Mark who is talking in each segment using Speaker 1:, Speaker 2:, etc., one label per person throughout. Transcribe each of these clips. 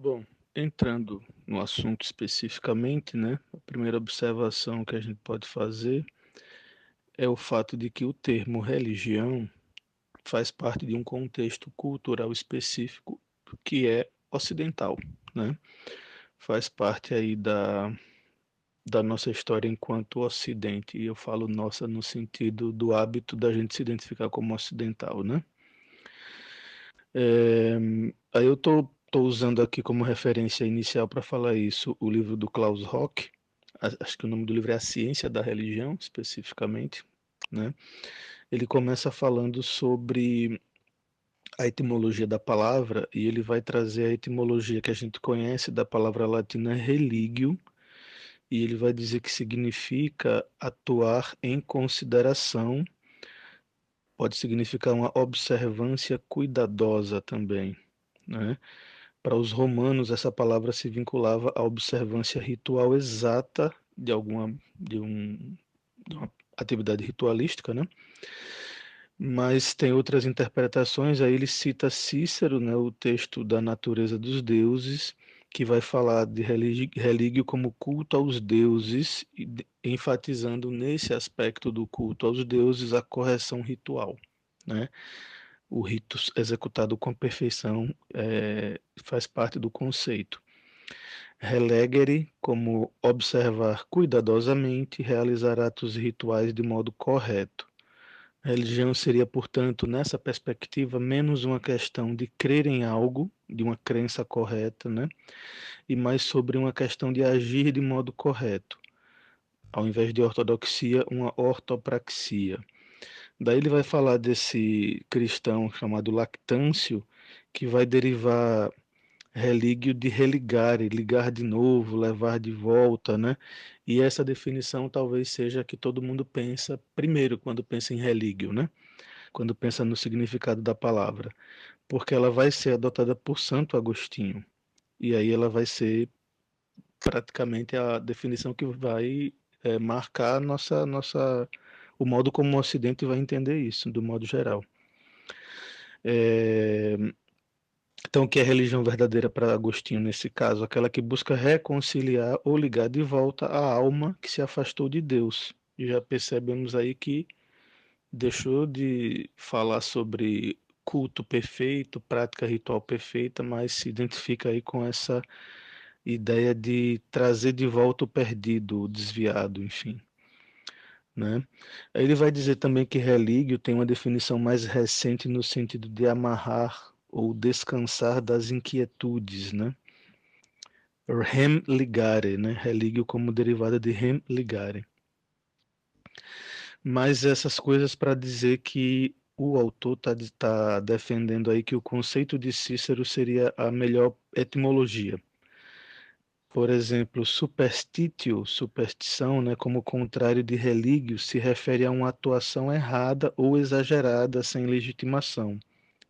Speaker 1: Bom, entrando no assunto especificamente, né, a primeira observação que a gente pode fazer é o fato de que o termo religião faz parte de um contexto cultural específico que é ocidental, né? Faz parte aí da nossa história enquanto Ocidente, e eu falo nossa no sentido do hábito da gente se identificar como ocidental, né? É, aí eu tô usando aqui como referência inicial para falar isso o livro do Klaus Rock, acho que o nome do livro é A Ciência da Religião, especificamente, né? Ele começa falando sobre a etimologia da palavra e ele vai trazer a etimologia que a gente conhece da palavra latina religio, e ele vai dizer que significa atuar em consideração, pode significar uma observância cuidadosa também, né? Para os romanos, essa palavra se vinculava à observância ritual exata de uma atividade ritualística, né? Mas tem outras interpretações, aí ele cita Cícero, né, o texto da natureza dos deuses, que vai falar de religio como culto aos deuses, enfatizando nesse aspecto do culto aos deuses a correção ritual, né? O rito executado com perfeição faz parte do conceito. Relegere como observar cuidadosamente, realizar atos rituais de modo correto. A religião seria, portanto, nessa perspectiva, menos uma questão de crer em algo, de uma crença correta, né? E mais sobre uma questão de agir de modo correto. Ao invés de ortodoxia, uma ortopraxia. Daí ele vai falar desse cristão chamado Lactâncio, que vai derivar religio de religare, ligar de novo, levar de volta, né? E essa definição talvez seja a que todo mundo pensa primeiro quando pensa em religio, né? Quando pensa no significado da palavra, porque ela vai ser adotada por Santo Agostinho. E aí ela vai ser praticamente a definição que vai marcar o modo como o Ocidente vai entender isso, do modo geral. É, então, o que é religião verdadeira para Agostinho nesse caso? Aquela que busca reconciliar ou ligar de volta a alma que se afastou de Deus. E já percebemos aí que deixou de falar sobre culto perfeito, prática ritual perfeita, mas se identifica aí com essa ideia de trazer de volta o perdido, o desviado, enfim, né? Aí ele vai dizer também que religio tem uma definição mais recente no sentido de amarrar ou descansar das inquietudes, né? Rem ligare, né? Religio como derivada de rem ligare. Mas essas coisas para dizer que o autor tá defendendo aí que o conceito de Cícero seria a melhor etimologia. Por exemplo, superstitio, superstição, né, como contrário de religio, se refere a uma atuação errada ou exagerada sem legitimação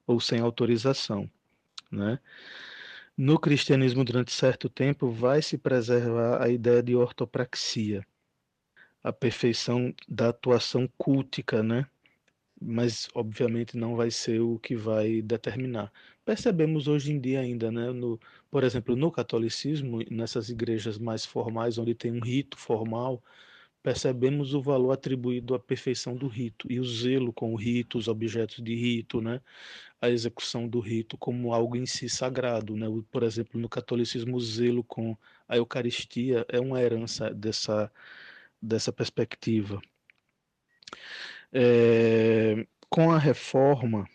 Speaker 1: ou sem autorização, né? No cristianismo, durante certo tempo, vai se preservar a ideia de ortopraxia, a perfeição da atuação cultica, né? Mas obviamente não vai ser o que vai determinar. Percebemos hoje em dia ainda, né, por exemplo, no catolicismo, nessas igrejas mais formais, onde tem um rito formal, percebemos o valor atribuído à perfeição do rito e o zelo com o rito, os objetos de rito, né, a execução do rito como algo em si sagrado, né? Por exemplo, no catolicismo, o zelo com a Eucaristia é uma herança dessa perspectiva. Com a reforma,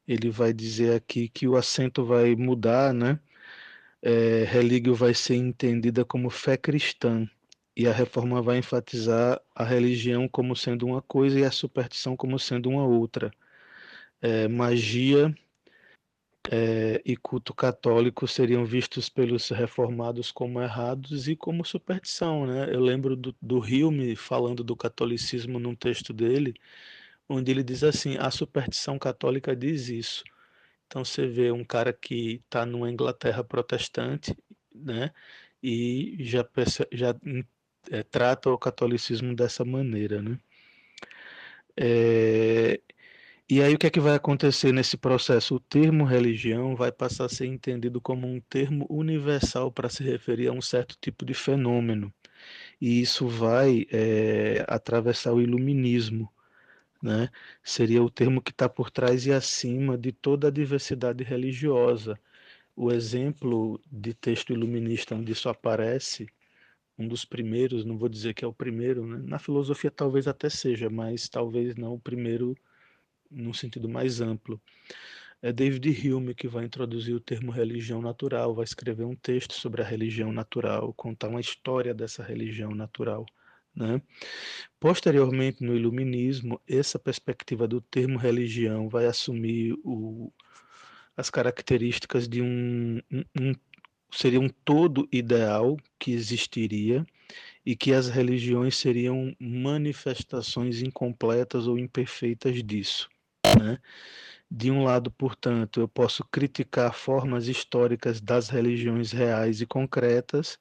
Speaker 1: ele vai dizer aqui que o acento vai mudar, né? Religio vai ser entendida como fé cristã, e a reforma vai enfatizar a religião como sendo uma coisa e a superstição como sendo uma outra. Magia e culto católico seriam vistos pelos reformados como errados e como superstição, né? Eu lembro do Hume falando do catolicismo num texto dele, onde ele diz assim: a superstição católica diz isso. Então você vê um cara que está numa Inglaterra protestante, né, e já trata o catolicismo dessa maneira, né? É, E aí o que é que vai acontecer nesse processo? O termo religião vai passar a ser entendido como um termo universal para se referir a um certo tipo de fenômeno. E isso vai atravessar o iluminismo, né? Seria o termo que está por trás e acima de toda a diversidade religiosa. O exemplo de texto iluminista onde isso aparece, um dos primeiros, não vou dizer que é o primeiro, né? Na filosofia talvez até seja, mas talvez não o primeiro num sentido mais amplo. É David Hume que vai introduzir o termo religião natural, vai escrever um texto sobre a religião natural, contar uma história dessa religião natural, né? Posteriormente, no Iluminismo, essa perspectiva do termo religião vai assumir as características de seria um todo ideal que existiria e que as religiões seriam manifestações incompletas ou imperfeitas disso, né? De um lado, portanto, eu posso criticar formas históricas das religiões reais e concretas,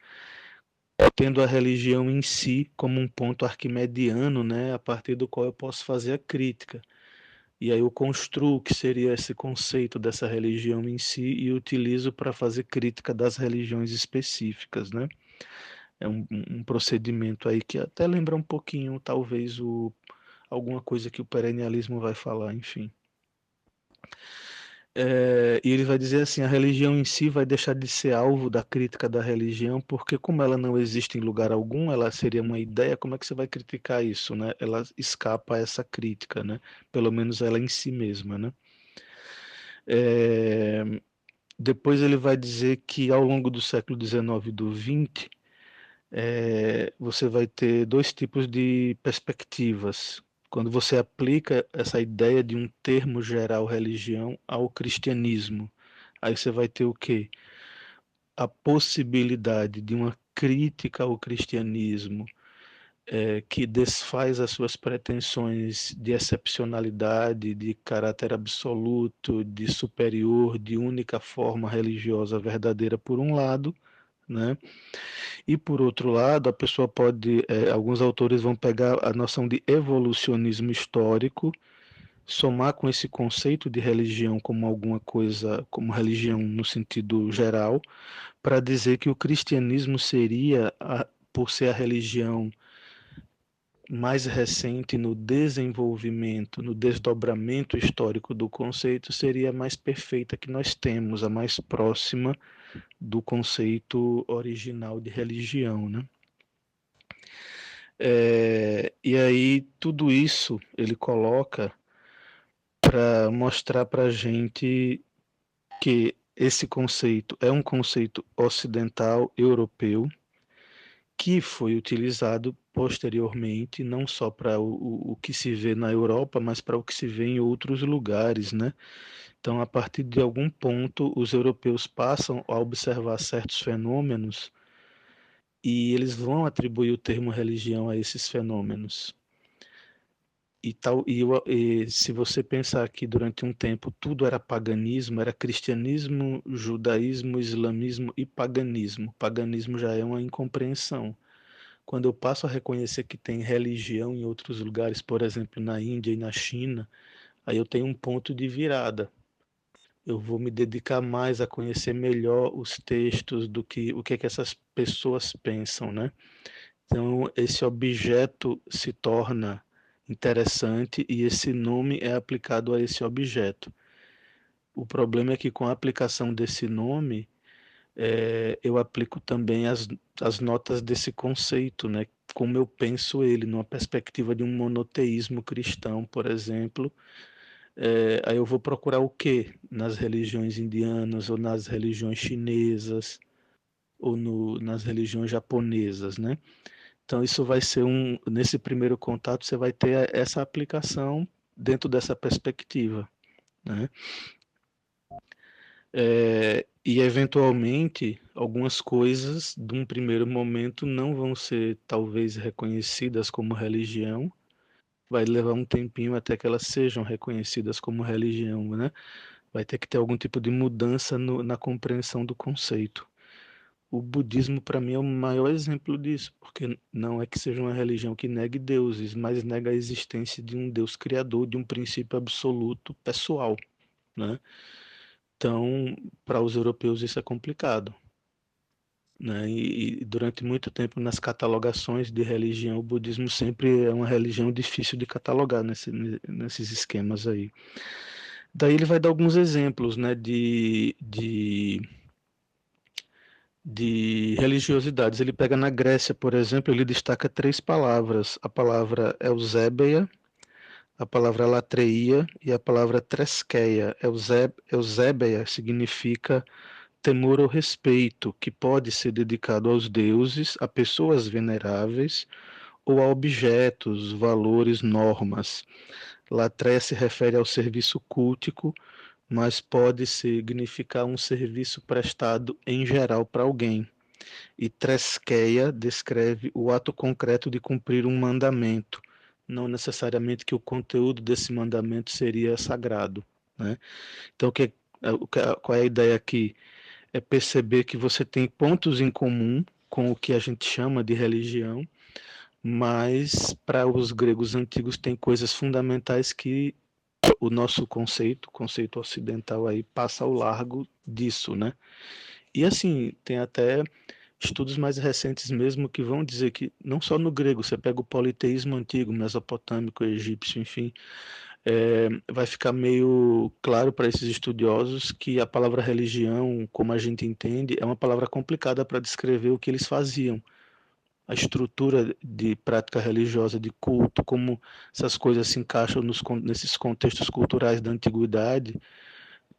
Speaker 1: tendo a religião em si como um ponto arquimediano, né, a partir do qual eu posso fazer a crítica. E aí eu construo o que seria esse conceito dessa religião em si e utilizo para fazer crítica das religiões específicas, né? É um procedimento aí que até lembra um pouquinho, talvez, alguma coisa que o perennialismo vai falar, enfim. E ele vai dizer assim: a religião em si vai deixar de ser alvo da crítica da religião, porque como ela não existe em lugar algum, ela seria uma ideia, como é que você vai criticar isso, né? Ela escapa a essa crítica, né? Pelo menos ela em si mesma, né? É, depois ele vai dizer que ao longo do século XIX e do XX, você vai ter dois tipos de perspectivas. Quando você aplica essa ideia de um termo geral religião ao cristianismo, aí você vai ter o quê? A possibilidade de uma crítica ao cristianismo que desfaz as suas pretensões de excepcionalidade, de caráter absoluto, de superior, de única forma religiosa verdadeira, por um lado, né? E por outro lado, a pessoa pode, alguns autores vão pegar a noção de evolucionismo histórico, somar com esse conceito de religião como alguma coisa, como religião no sentido geral, para dizer que o cristianismo seria, por ser a religião mais recente no desenvolvimento, no desdobramento histórico do conceito, seria a mais perfeita que nós temos, a mais próxima do conceito original de religião, né? E aí tudo isso ele coloca para mostrar para a gente que esse conceito é um conceito ocidental europeu que foi utilizado posteriormente não só para o que se vê na Europa, mas para o que se vê em outros lugares, né? Então, a partir de algum ponto, os europeus passam a observar certos fenômenos e eles vão atribuir o termo religião a esses fenômenos. E se você pensar que durante um tempo tudo era paganismo, era cristianismo, judaísmo, islamismo e paganismo. Paganismo já é uma incompreensão. Quando eu passo a reconhecer que tem religião em outros lugares, por exemplo, na Índia e na China, aí eu tenho um ponto de virada. Eu vou me dedicar mais a conhecer melhor os textos do que o que é que essas pessoas pensam, né? Então, esse objeto se torna interessante e esse nome é aplicado a esse objeto. O problema é que com a aplicação desse nome, eu aplico também as notas desse conceito, né? Como eu penso ele, numa perspectiva de um monoteísmo cristão, por exemplo. Aí eu vou procurar o quê? Nas religiões indianas, ou nas religiões chinesas, ou nas religiões japonesas, né? Então isso vai ser nesse primeiro contato você vai ter essa aplicação dentro dessa perspectiva, né? E eventualmente algumas coisas, de um primeiro momento, não vão ser talvez reconhecidas como religião. Vai levar um tempinho até que elas sejam reconhecidas como religião, né? Vai ter que ter algum tipo de mudança na compreensão do conceito. O budismo, para mim, é o maior exemplo disso, porque não é que seja uma religião que negue deuses, mas nega a existência de um Deus criador, de um princípio absoluto pessoal, né? Então, para os europeus isso é complicado, né? E durante muito tempo nas catalogações de religião, o budismo sempre é uma religião difícil de catalogar nesses esquemas aí. Daí ele vai dar alguns exemplos, né, de religiosidades. Ele pega na Grécia, por exemplo, ele destaca três palavras: a palavra Eusébia, a palavra latreia e a palavra tresqueia. Eusébia significa temor ou respeito, que pode ser dedicado aos deuses, a pessoas veneráveis ou a objetos, valores, normas. Latreia se refere ao serviço cultico, mas pode significar um serviço prestado em geral para alguém. E tresqueia descreve o ato concreto de cumprir um mandamento, não necessariamente que o conteúdo desse mandamento seria sagrado, né? Então, qual é a ideia aqui? É perceber que você tem pontos em comum com o que a gente chama de religião, mas para os gregos antigos tem coisas fundamentais que o nosso conceito ocidental aí passa ao largo disso, né? E assim, tem até estudos mais recentes mesmo que vão dizer que não só no grego, você pega o politeísmo antigo, mesopotâmico, egípcio, enfim, vai ficar meio claro para esses estudiosos que a palavra religião, como a gente entende, é uma palavra complicada para descrever o que eles faziam. A estrutura de prática religiosa, de culto, como essas coisas se encaixam nesses contextos culturais da antiguidade,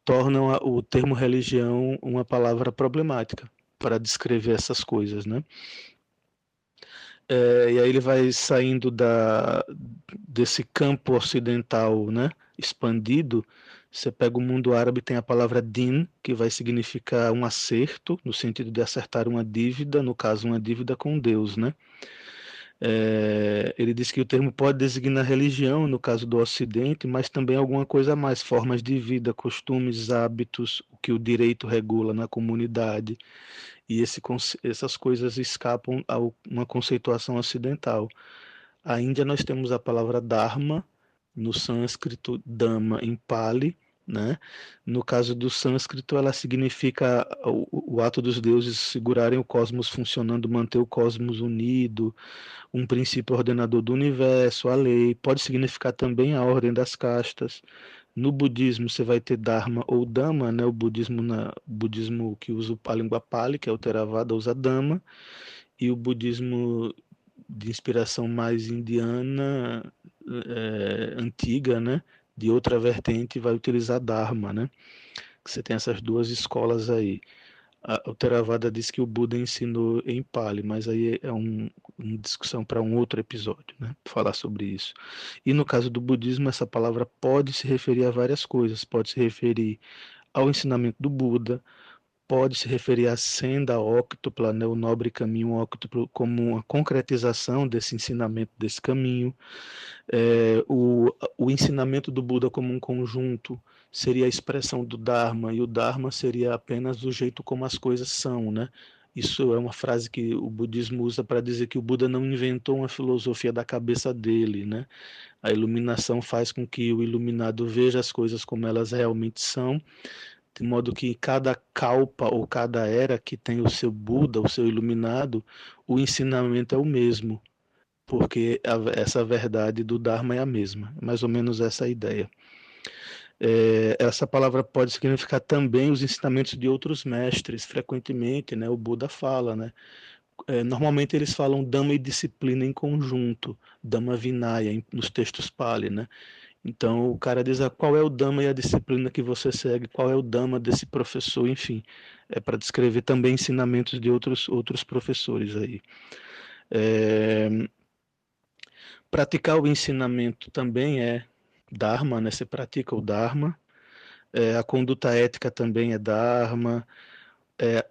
Speaker 1: tornam o termo religião uma palavra problemática para descrever essas coisas, né? E aí ele vai saindo desse campo ocidental, né, expandido. Você pega o mundo árabe, tem a palavra din, que vai significar um acerto, no sentido de acertar uma dívida, no caso, uma dívida com Deus, né? Ele diz que o termo pode designar religião, no caso do Ocidente, mas também alguma coisa a mais, formas de vida, costumes, hábitos, o que o direito regula na comunidade, e essas coisas escapam a uma conceituação ocidental. A Índia nós temos a palavra Dharma, no sânscrito Dhamma em Pali, né? No caso do sânscrito, ela significa o ato dos deuses segurarem o cosmos funcionando, manter o cosmos unido, um princípio ordenador do universo, a lei. Pode significar também a ordem das castas. No budismo você vai ter Dharma ou Dhamma, né? O budismo que usa a língua Pali, que é o Theravada, usa Dhamma, e o budismo de inspiração mais indiana, antiga, né? De outra vertente, vai utilizar Dharma, né? Você tem essas duas escolas aí. O Theravada diz que o Buda ensinou em Pali, mas aí é uma discussão para um outro episódio, né? Falar sobre isso. E no caso do budismo, essa palavra pode se referir a várias coisas. Pode se referir ao ensinamento do Buda, pode se referir à senda óctupla, né? O nobre caminho óctuplo, como uma concretização desse ensinamento, desse caminho. O ensinamento do Buda como um conjunto seria a expressão do Dharma, e o Dharma seria apenas o jeito como as coisas são, né? Isso é uma frase que o budismo usa para dizer que o Buda não inventou uma filosofia da cabeça dele, né? A iluminação faz com que o iluminado veja as coisas como elas realmente são, de modo que cada kalpa ou cada era que tem o seu Buda, o seu iluminado, o ensinamento é o mesmo, porque essa verdade do Dharma é a mesma, é mais ou menos essa a ideia. Essa palavra pode significar também os ensinamentos de outros mestres, frequentemente, né, o Buda fala, né, normalmente eles falam Dhamma e disciplina em conjunto, Dhamma Vinaya, nos textos Pali, né, então o cara diz qual é o Dhamma e a disciplina que você segue, qual é o Dhamma desse professor, enfim, é para descrever também ensinamentos de outros professores aí. Praticar o ensinamento também é Dharma, né? Você pratica o Dharma. A conduta ética também é Dharma.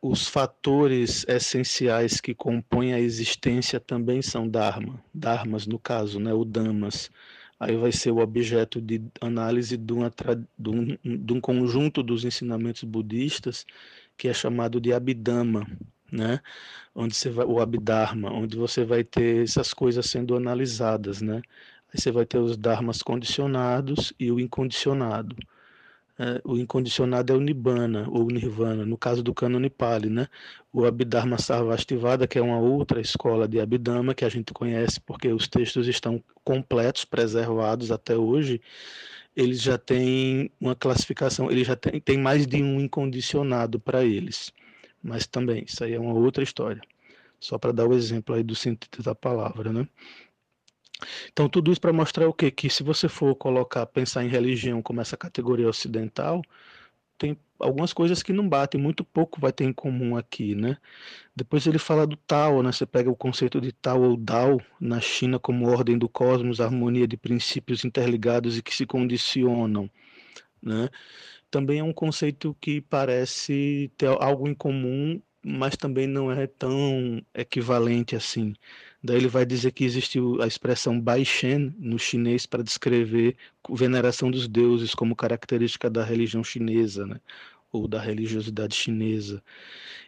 Speaker 1: Os fatores essenciais que compõem a existência também são Dharma. Dharmas, no caso, né? O Dhammas. Aí vai ser o objeto de análise de um conjunto dos ensinamentos budistas que é chamado de Abhidhamma, né? Onde você vai, o Abhidharma, onde você vai ter essas coisas sendo analisadas, né? Aí você vai ter os dharmas condicionados e o incondicionado. O incondicionado é o Nibbana, ou Nirvana, no caso do Cânone Pali, né? O Abhidharma Sarvastivada, que é uma outra escola de Abhidhamma que a gente conhece porque os textos estão completos, preservados até hoje, eles já têm uma classificação, eles já têm mais de um incondicionado para eles. Mas também, isso aí é uma outra história. Só para dar o exemplo aí do sentido da palavra, né? Então, tudo isso para mostrar o quê? Que se você for colocar, pensar em religião como essa categoria ocidental, tem algumas coisas que não batem, muito pouco vai ter em comum aqui, né? Depois ele fala do Tao, né? Você pega o conceito de Tao ou Dao na China como ordem do cosmos, harmonia de princípios interligados e que se condicionam, né? Também é um conceito que parece ter algo em comum, mas também não é tão equivalente assim. Daí ele vai dizer que existiu a expressão Bai Shen no chinês para descrever veneração dos deuses como característica da religião chinesa, né? Ou da religiosidade chinesa.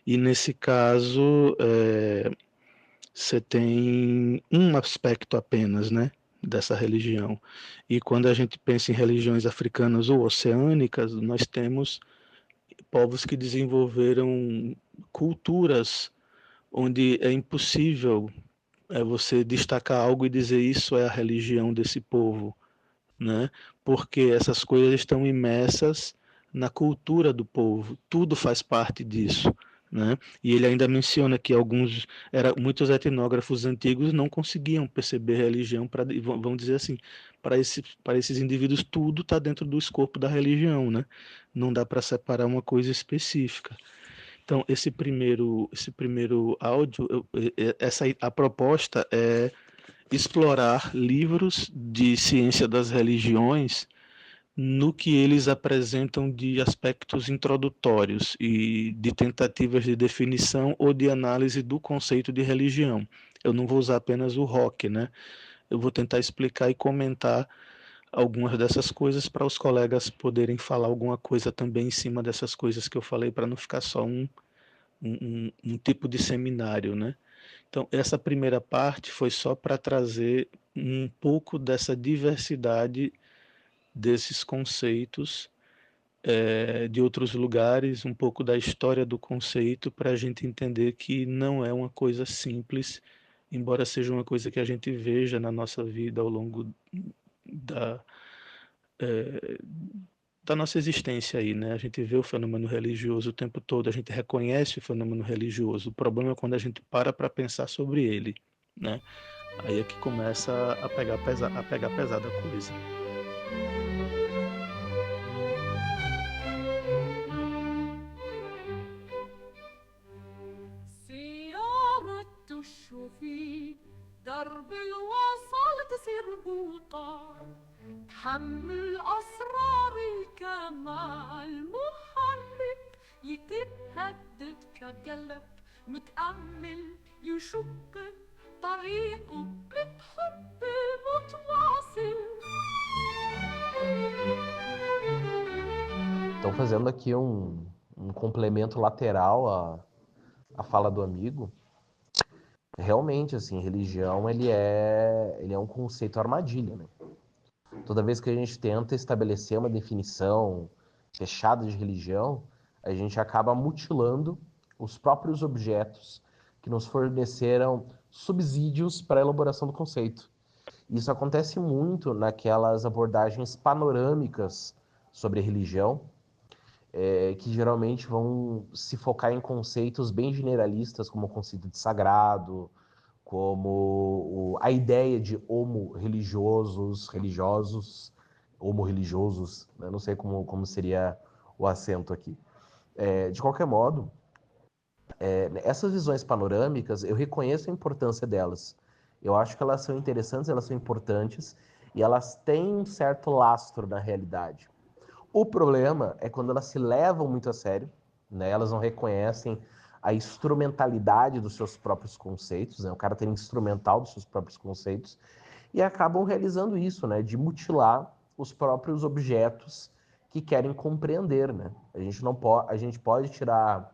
Speaker 1: E nesse caso, você tem um aspecto apenas, né? Dessa religião. E quando a gente pensa em religiões africanas ou oceânicas, nós temos povos que desenvolveram culturas onde é impossível você destacar algo e dizer isso é a religião desse povo, né? Porque essas coisas estão imersas na cultura do povo, tudo faz parte disso, né? E ele ainda menciona que muitos etnógrafos antigos não conseguiam perceber religião para, vamos dizer assim, para esses indivíduos tudo está dentro do escopo da religião, né? Não dá para separar uma coisa específica. Então esse primeiro áudio, a proposta é explorar livros de ciência das religiões no que eles apresentam de aspectos introdutórios e de tentativas de definição ou de análise do conceito de religião. Eu não vou usar apenas o rock, né? Eu vou tentar explicar e comentar algumas dessas coisas para os colegas poderem falar alguma coisa também em cima dessas coisas que eu falei, para não ficar só um tipo de seminário, né? Então, essa primeira parte foi só para trazer um pouco dessa diversidade desses conceitos de outros lugares, um pouco da história do conceito, para a gente entender que não é uma coisa simples, embora seja uma coisa que a gente veja na nossa vida ao longo da, é, da nossa existência aí, né? A gente vê o fenômeno religioso o tempo todo, a gente reconhece o fenômeno religioso. O problema é quando a gente para pensar sobre ele, né? Aí é que começa a pegar pesada a coisa.
Speaker 2: سيارة الشوفي درب الوصل تصير بوطة تحمل أسرار الكمال محرك يتهدد كقلب متأمل يشق طريقه بحب متواصل.
Speaker 3: Então, fazendo aqui um complemento lateral à fala do amigo, realmente, assim, religião, ele é um conceito armadilha, né? Toda vez que a gente tenta estabelecer uma definição fechada de religião, a gente acaba mutilando os próprios objetos que nos forneceram subsídios para a elaboração do conceito. Isso acontece muito naquelas abordagens panorâmicas sobre religião, que geralmente vão se focar em conceitos bem generalistas, como o conceito de sagrado, como a ideia de homo-religiosos, né? Não sei como seria o acento aqui. De qualquer modo, essas visões panorâmicas, eu reconheço a importância delas. Eu acho que elas são interessantes, elas são importantes, e elas têm um certo lastro na realidade. O problema é quando elas se levam muito a sério, né? Elas não reconhecem a instrumentalidade dos seus próprios conceitos, né? O caráter instrumental dos seus próprios conceitos, e acabam realizando isso, né? De mutilar os próprios objetos que querem compreender, né? A gente pode tirar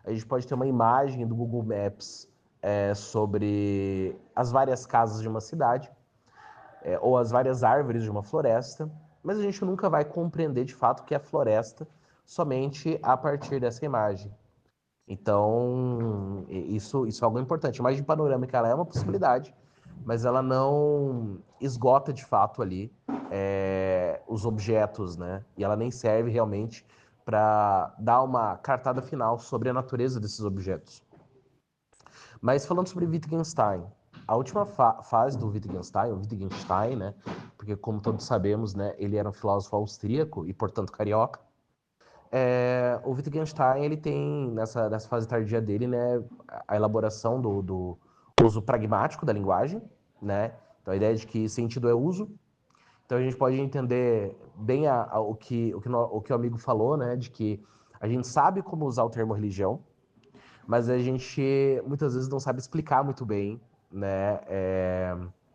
Speaker 3: a gente pode ter uma imagem do Google Maps sobre as várias casas de uma cidade, ou as várias árvores de uma floresta, mas a gente nunca vai compreender de fato o que é floresta somente a partir dessa imagem. Então, isso é algo importante. A imagem panorâmica ela é uma possibilidade, mas ela não esgota de fato ali os objetos, né? E ela nem serve realmente para dar uma cartada final sobre a natureza desses objetos. Mas falando sobre Wittgenstein, a última fase do Wittgenstein, o Wittgenstein, né? Porque como todos sabemos, né, ele era um filósofo austríaco e portanto carioca. O Wittgenstein ele tem nessa fase tardia dele, né, a elaboração do uso pragmático da linguagem, né? Então a ideia de que sentido é uso. Então a gente pode entender bem o que o amigo falou, né, de que a gente sabe como usar o termo religião, mas a gente muitas vezes não sabe explicar muito bem, né,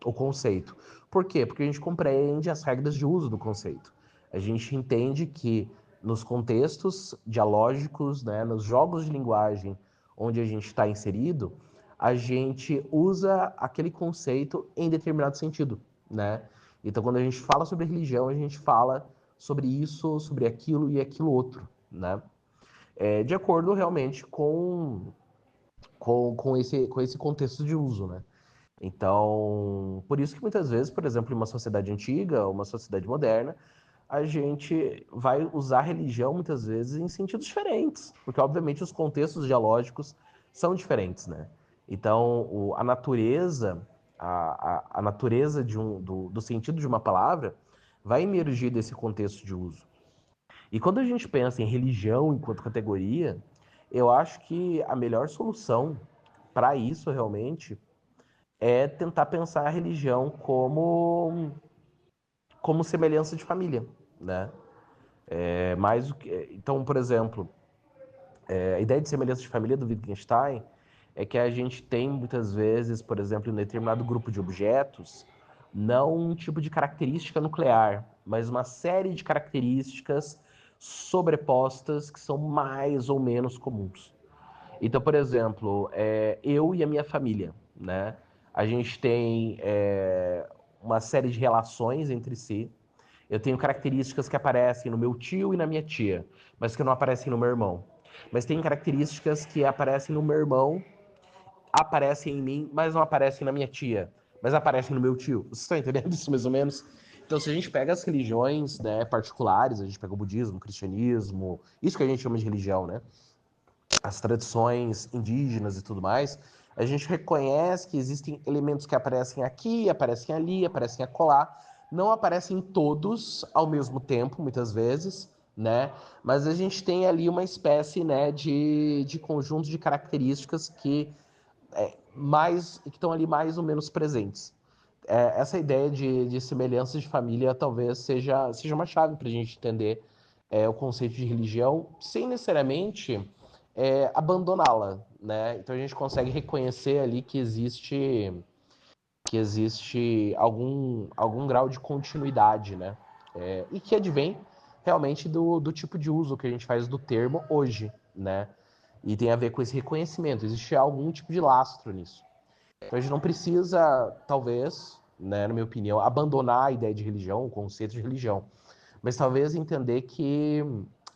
Speaker 3: o conceito. Por quê? Porque a gente compreende as regras de uso do conceito. A gente entende que nos contextos dialógicos, né, nos jogos de linguagem onde a gente está inserido, a gente usa aquele conceito em determinado sentido, né? Então, quando a gente fala sobre religião, a gente fala sobre isso, sobre aquilo e aquilo outro, né? De acordo realmente com esse contexto de uso, né? Então, por isso que muitas vezes, por exemplo, em uma sociedade antiga, uma sociedade moderna, a gente vai usar a religião muitas vezes em sentidos diferentes, porque obviamente os contextos dialógicos são diferentes, né? Então, a natureza, a natureza do sentido de uma palavra vai emergir desse contexto de uso. E quando a gente pensa em religião enquanto categoria, eu acho que a melhor solução para isso realmente é tentar pensar a religião como semelhança de família, né? Então, por exemplo, a ideia de semelhança de família do Wittgenstein é que a gente tem muitas vezes, por exemplo, em um determinado grupo de objetos, não um tipo de característica nuclear, mas uma série de características sobrepostas que são mais ou menos comuns. Então, por exemplo, eu e a minha família, né? A gente tem uma série de relações entre si. Eu tenho características que aparecem no meu tio e na minha tia, mas que não aparecem no meu irmão. Mas tem características que aparecem no meu irmão, aparecem em mim, mas não aparecem na minha tia, mas aparecem no meu tio. Vocês estão entendendo isso mais ou menos? Então, se a gente pega as religiões, né, particulares, a gente pega o budismo, o cristianismo, isso que a gente chama de religião, né? As tradições indígenas e tudo mais, a gente reconhece que existem elementos que aparecem aqui, aparecem ali, aparecem acolá, não aparecem todos ao mesmo tempo, muitas vezes, né? Mas a gente tem ali uma espécie, né, de conjunto de características que estão ali mais ou menos presentes. Essa ideia de semelhanças de família talvez seja uma chave para a gente entender o conceito de religião, sem necessariamente abandoná-la, né? Então a gente consegue reconhecer ali que existe algum grau de continuidade, né? E que advém realmente do tipo de uso que a gente faz do termo hoje, né? E tem a ver com esse reconhecimento. Existe algum tipo de lastro nisso. Então a gente não precisa, talvez, né, na minha opinião, abandonar a ideia de religião, o conceito de religião, mas talvez entender que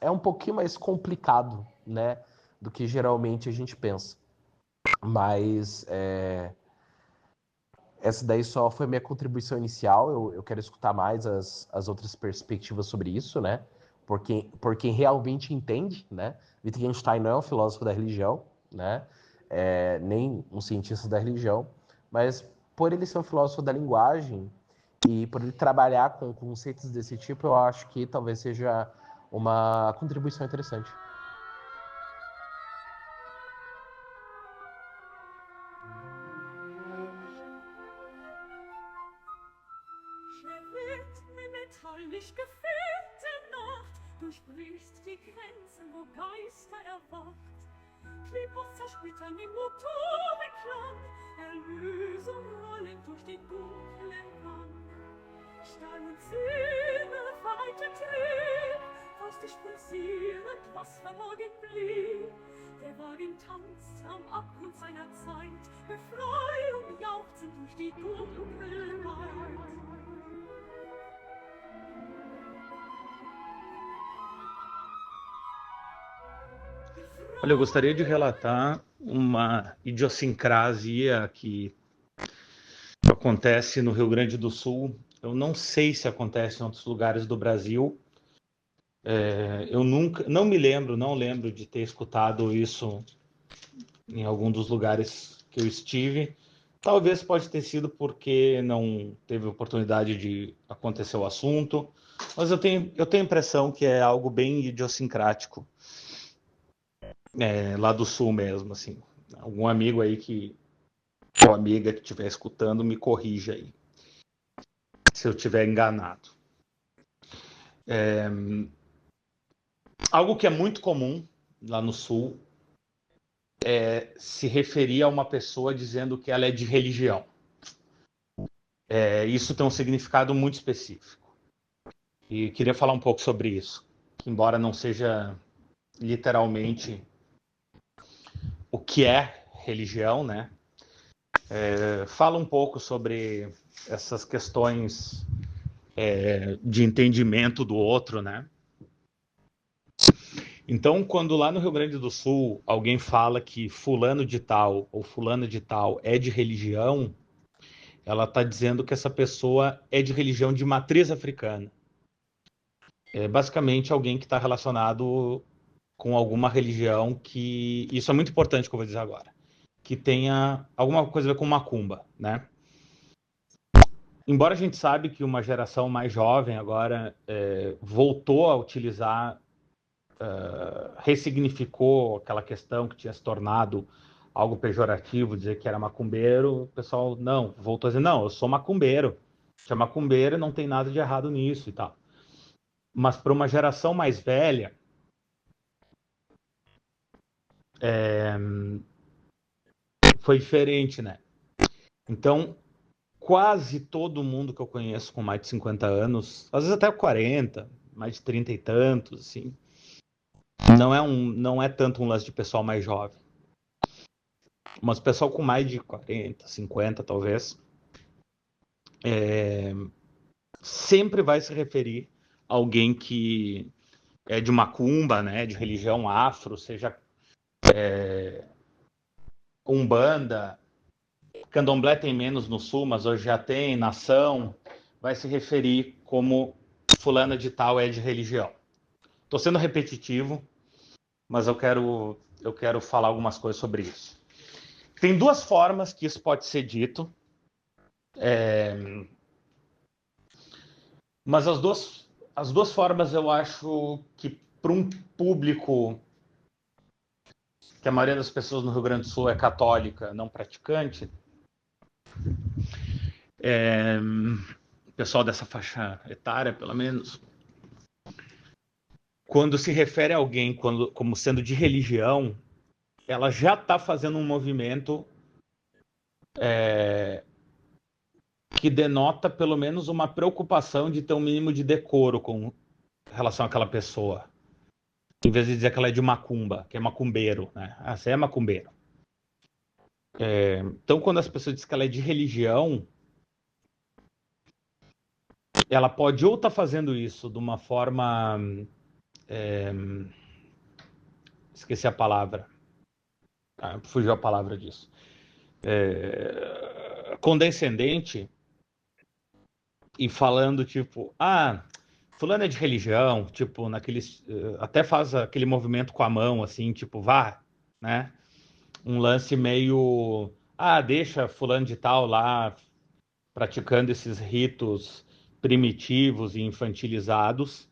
Speaker 3: é um pouquinho mais complicado, né, do que geralmente a gente pensa. Mas essa daí só foi minha contribuição inicial. Eu quero escutar mais as outras perspectivas sobre isso, né? Por quem realmente entende, né? Wittgenstein não é um filósofo da religião, né? Nem um cientista da religião, mas por ele ser um filósofo da linguagem e por ele trabalhar com conceitos desse tipo, eu acho que talvez seja uma contribuição interessante.
Speaker 2: Metallisch gefüllte Nacht, durchbrichst die Grenzen, wo Geister erwacht. Klebos zersplittern im Motorenklang, Erlösung rollend durch die dunkle Wand. Stahl und Silber weiter trieb, faustisch pulsierend, was verborgen blieb. Der Wagen tanzt am Abgrund seiner Zeit, Befreiung jauchzend durch die dunkle Nacht.
Speaker 4: Olha, eu gostaria de relatar uma idiosincrasia que acontece no Rio Grande do Sul. Eu não sei se acontece em outros lugares do Brasil. Eu não lembro de ter escutado isso em algum dos lugares que eu estive. Talvez pode ter sido porque não teve oportunidade de acontecer o assunto, mas eu tenho a impressão que é algo bem idiosincrático, lá do Sul mesmo, assim. Algum amigo aí ou amiga que estiver escutando, me corrija aí, se eu estiver enganado. Algo que é muito comum lá no Sul é se referir a uma pessoa dizendo que ela é de religião. Isso tem um significado muito específico. E queria falar um pouco sobre isso, que embora não seja literalmente o que é religião, né? Fala um pouco sobre essas questões de entendimento do outro, né? Então, quando lá no Rio Grande do Sul alguém fala que fulano de tal ou fulana de tal é de religião, ela está dizendo que essa pessoa é de religião de matriz africana. É basicamente alguém que está relacionado com alguma religião que... Isso é muito importante que eu vou dizer agora. Que tenha alguma coisa a ver com macumba, né? Embora a gente sabe que uma geração mais jovem agora voltou a utilizar, ressignificou aquela questão que tinha se tornado algo pejorativo, dizer que era macumbeiro, o pessoal voltou a dizer, não, eu sou macumbeiro. Se é macumbeiro, não tem nada de errado nisso e tal. Mas para uma geração mais velha, foi diferente, né? Então, quase todo mundo que eu conheço com mais de 50 anos, às vezes até 40, mais de 30 e tantos, assim, não é tanto um lance de pessoal mais jovem. Mas pessoal com mais de 40, 50 talvez, sempre vai se referir a alguém que é de macumba, né, de religião afro, seja umbanda, candomblé tem menos no sul, mas hoje já tem, nação, vai se referir como fulana de tal é de religião. Estou sendo repetitivo, mas eu quero falar algumas coisas sobre isso. Tem duas formas que isso pode ser dito, mas as duas formas eu acho que para um público que a maioria das pessoas no Rio Grande do Sul é católica, não praticante, pessoal dessa faixa etária, pelo menos, quando se refere a alguém como sendo de religião, ela já está fazendo um movimento que denota pelo menos uma preocupação de ter um mínimo de decoro com relação àquela pessoa. Em vez de dizer que ela é de macumba, que é macumbeiro, né? Ah, você é macumbeiro. Então, quando as pessoas dizem que ela é de religião, ela pode ou estar fazendo isso de uma forma... esqueci a palavra. Fugiu a palavra disso. Condescendente, e falando tipo, fulano é de religião, tipo, naqueles, até faz aquele movimento com a mão, assim, tipo, vá, né? Um lance meio, deixa fulano de tal lá praticando esses ritos primitivos e infantilizados.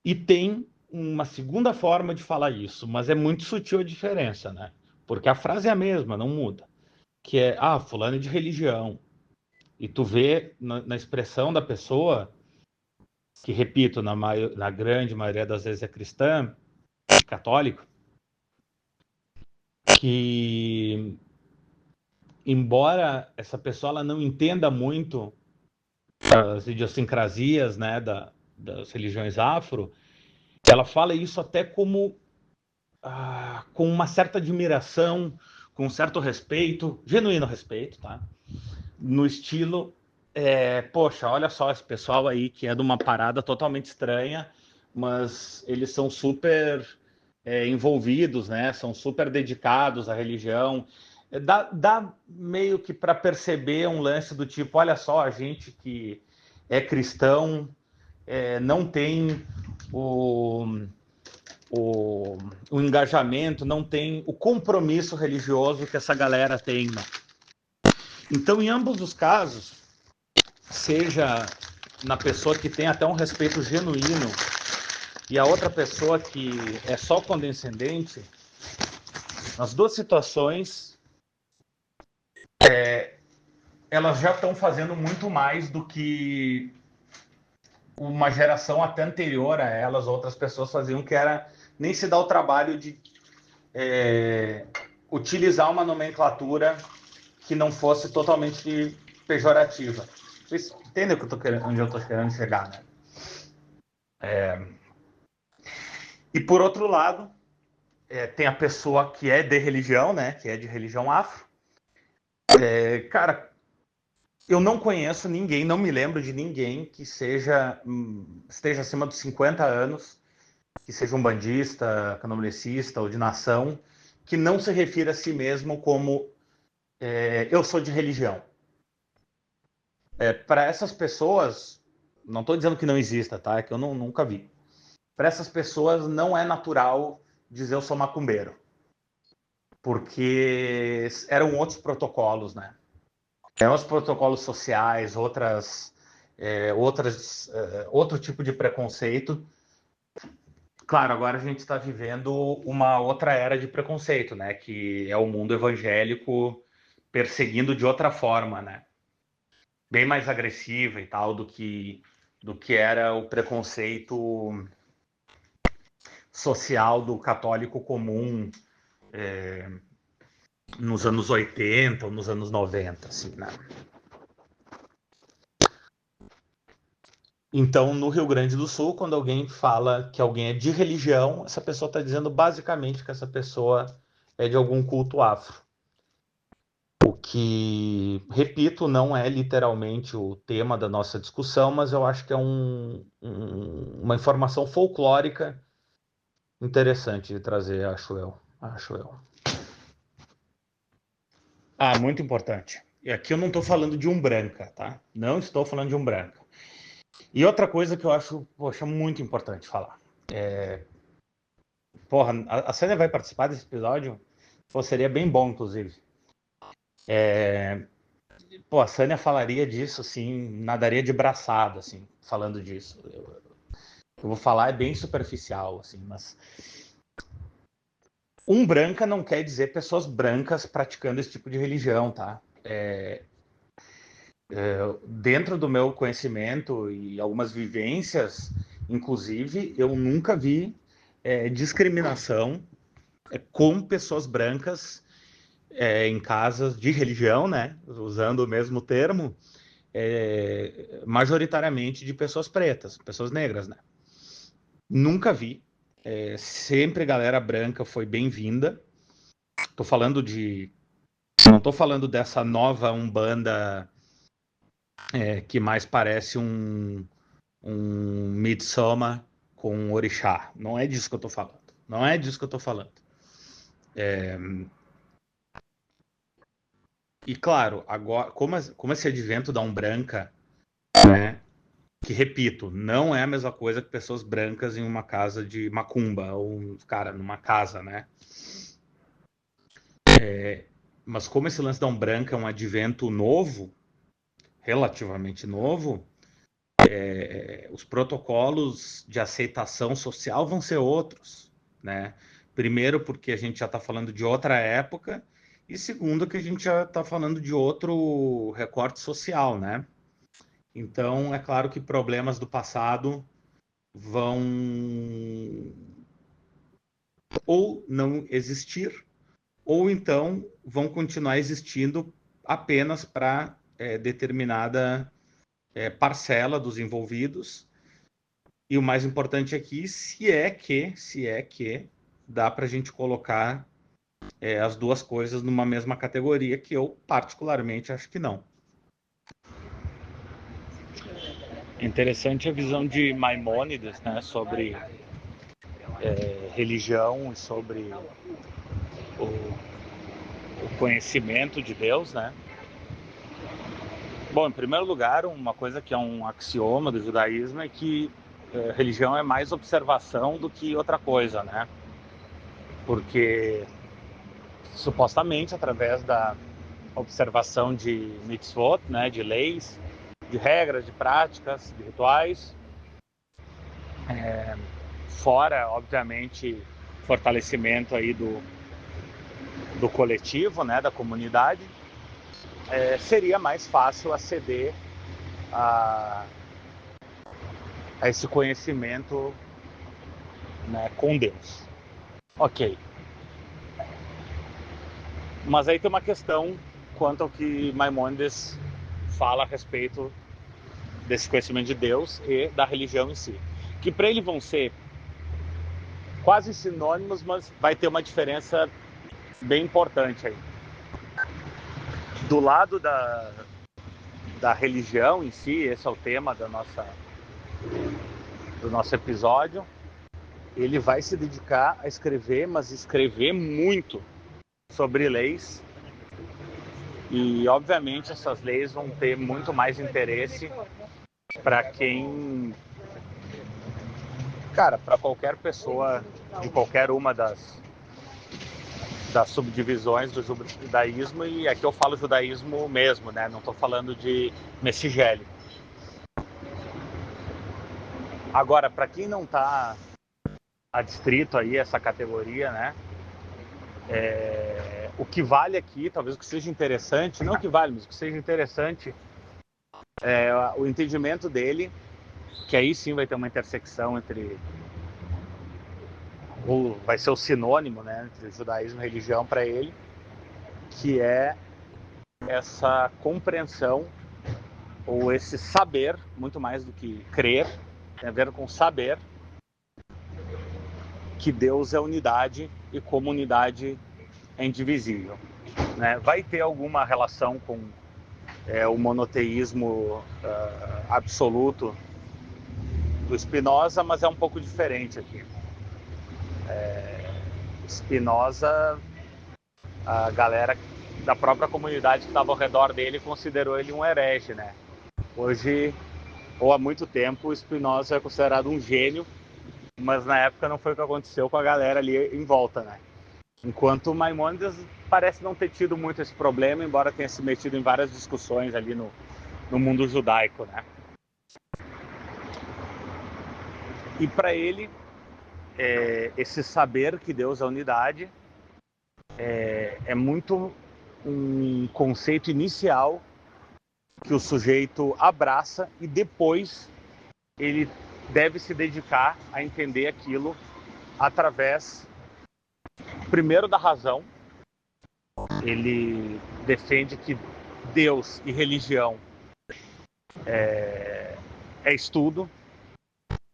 Speaker 4: E tem uma segunda forma de falar isso, mas é muito sutil a diferença, né? Porque a frase é a mesma, não muda. Que é, fulano é de religião. E tu vê na expressão da pessoa, que, repito, na grande maioria das vezes é cristã, católico, que, embora essa pessoa ela não entenda muito as idiosincrasias, né, das religiões afro, ela fala isso até como com uma certa admiração, com um certo respeito, genuíno respeito, tá? No estilo, poxa, olha só esse pessoal aí que é de uma parada totalmente estranha, mas eles são super envolvidos, né? São super dedicados à religião. Dá meio que para perceber um lance do tipo, olha só, a gente que é cristão não tem o, o engajamento, não tem o compromisso religioso que essa galera tem, né? Então, em ambos os casos, seja na pessoa que tem até um respeito genuíno e a outra pessoa que é só condescendente, nas duas situações, elas já estão fazendo muito mais do que uma geração até anterior a elas, outras pessoas faziam, que era nem se dar o trabalho de utilizar uma nomenclatura que não fosse totalmente pejorativa. Vocês entendem onde eu estou querendo chegar, né? E por outro lado, tem a pessoa que é de religião, né? Que é de religião afro. Cara, eu não conheço ninguém, não me lembro de ninguém que esteja acima dos 50 anos, que seja um bandista, candomblessista ou de nação, que não se refira a si mesmo como eu sou de religião. Para essas pessoas, não estou dizendo que não exista, tá? É que eu nunca vi. Para essas pessoas não é natural dizer eu sou macumbeiro, porque eram outros protocolos, né? Eram os protocolos sociais, outro tipo de preconceito. Claro, agora a gente está vivendo uma outra era de preconceito, né? Que é o mundo evangélico perseguindo de outra forma, né? Bem mais agressiva e tal do que era o preconceito social do católico comum nos anos 80 ou nos anos 90, assim, né? Então, no Rio Grande do Sul, quando alguém fala que alguém é de religião, essa pessoa está dizendo basicamente que essa pessoa é de algum culto afro. O que, repito, não é literalmente o tema da nossa discussão, mas eu acho que é uma informação folclórica interessante de trazer, acho eu. Muito importante. E aqui eu não estou falando de Umbranca, tá? Não estou falando de Umbranca. E outra coisa que eu acho, poxa, muito importante falar. Porra, a Sânia vai participar desse episódio? Pô, seria bem bom, inclusive. Pô, a Sânia falaria disso, assim, nadaria de braçada, assim, falando disso. Eu vou falar, é bem superficial, assim, mas... Umbranca não quer dizer pessoas brancas praticando esse tipo de religião, tá? Dentro do meu conhecimento e algumas vivências, inclusive, eu nunca vi discriminação com pessoas brancas em casas de religião, né? Usando o mesmo termo, majoritariamente de pessoas pretas, pessoas negras, né? Nunca vi. Sempre galera branca foi bem-vinda. Não tô falando dessa nova Umbanda que mais parece um Midsommar com um orixá. Não é disso que eu tô falando. Não é disso que eu tô falando. E claro, agora, como esse advento da Umbranca, né? Que, repito, não é a mesma coisa que pessoas brancas em uma casa de macumba, ou, cara, numa casa, né? Mas como esse lance da Umbranca é um advento novo, relativamente novo, os protocolos de aceitação social vão ser outros, né? Primeiro, porque a gente já está falando de outra época, e segundo, que a gente já está falando de outro recorte social, né? Então, é claro que problemas do passado vão ou não existir, ou então vão continuar existindo apenas para determinada parcela dos envolvidos. E o mais importante aqui, se é que dá para a gente colocar as duas coisas numa mesma categoria, que eu particularmente acho que não. Interessante a visão de Maimônides, né, sobre religião e sobre o conhecimento de Deus, né? Bom, em primeiro lugar, uma coisa que é um axioma do judaísmo é que religião é mais observação do que outra coisa, né? Porque supostamente através da observação de mitzvot, né, de leis, de regras, de práticas, de rituais, fora, obviamente, fortalecimento aí do coletivo, né, da comunidade, seria mais fácil aceder a esse conhecimento, né, com Deus. Ok. Mas aí tem uma questão quanto ao que Maimônides fala a respeito desse conhecimento de Deus e da religião em si. Que para ele vão ser quase sinônimos, mas vai ter uma diferença bem importante aí. Do lado da religião em si, esse é o tema do nosso episódio, ele vai se dedicar a escrever, mas escrever muito sobre leis. E, obviamente, essas leis vão ter muito mais interesse para quem... Cara, para qualquer pessoa de qualquer uma das subdivisões do judaísmo, e aqui eu falo judaísmo mesmo, né? Não estou falando de messigélico. Agora, para quem não está adstrito aí a essa categoria, né? O que vale aqui, talvez o que seja interessante, não o que vale, mas o que seja interessante é o entendimento dele, que aí sim vai ter uma intersecção entre... vai ser o sinônimo, né, entre judaísmo e religião para ele, que é essa compreensão ou esse saber, muito mais do que crer, tem a ver com saber que Deus é unidade e como unidade é indivisível, né? Vai ter alguma relação com o monoteísmo absoluto do Spinoza, mas é um pouco diferente aqui. Spinoza, a galera da própria comunidade que estava ao redor dele considerou ele um herege, né? Hoje, ou há muito tempo, o Spinoza é considerado um gênio, mas na época não foi o que aconteceu com a galera ali em volta, né? Enquanto Maimônides parece não ter tido muito esse problema, embora tenha se metido em várias discussões ali no mundo judaico, né? E para ele, esse saber que Deus é unidade é muito um conceito inicial que o sujeito abraça e depois ele deve se dedicar a entender aquilo através, primeiro, da razão. Ele defende que Deus e religião é estudo,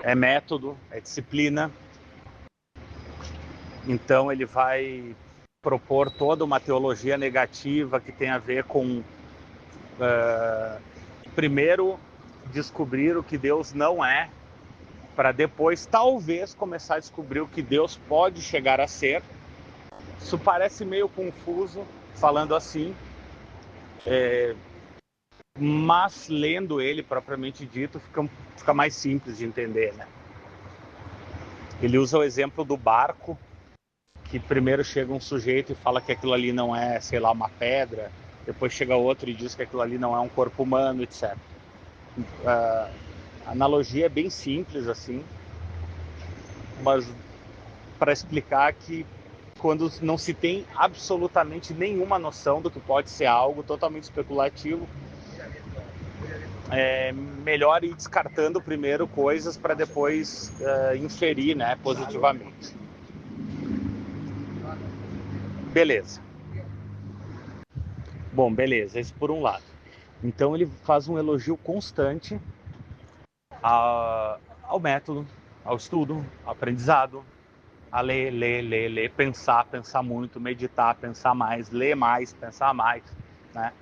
Speaker 4: é método, é disciplina. Então ele vai propor toda uma teologia negativa que tem a ver com, primeiro, descobrir o que Deus não é, para depois, talvez, começar a descobrir o que Deus pode chegar a ser. Isso parece meio confuso, falando assim, mas lendo ele propriamente dito, fica mais simples de entender, né? Ele usa o exemplo do barco, que primeiro chega um sujeito e fala que aquilo ali não é, sei lá, uma pedra, depois chega outro e diz que aquilo ali não é um corpo humano, etc. A analogia é bem simples assim, mas para explicar que quando não se tem absolutamente nenhuma noção do que pode ser algo totalmente especulativo, é melhor ir descartando primeiro coisas para depois inferir, né, positivamente. Beleza. Bom, beleza, esse por um lado. Então ele faz um elogio constante ao método, ao estudo, ao aprendizado, a ler, ler, ler, ler, pensar, pensar muito, meditar, pensar mais, ler mais, pensar mais, né?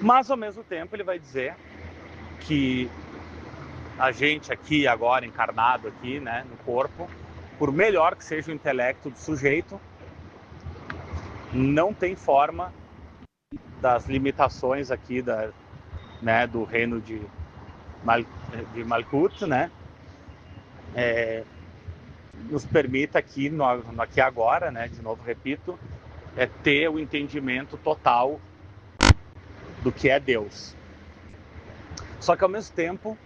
Speaker 4: Mas, ao mesmo tempo, ele vai dizer que a gente aqui, agora, encarnado aqui, né, no corpo, por melhor que seja o intelecto do sujeito, não tem forma das limitações aqui né, do reino de Malkuth, né, nos permita aqui, aqui agora, né, de novo repito, ter o entendimento total do que é Deus. Só que ao mesmo tempo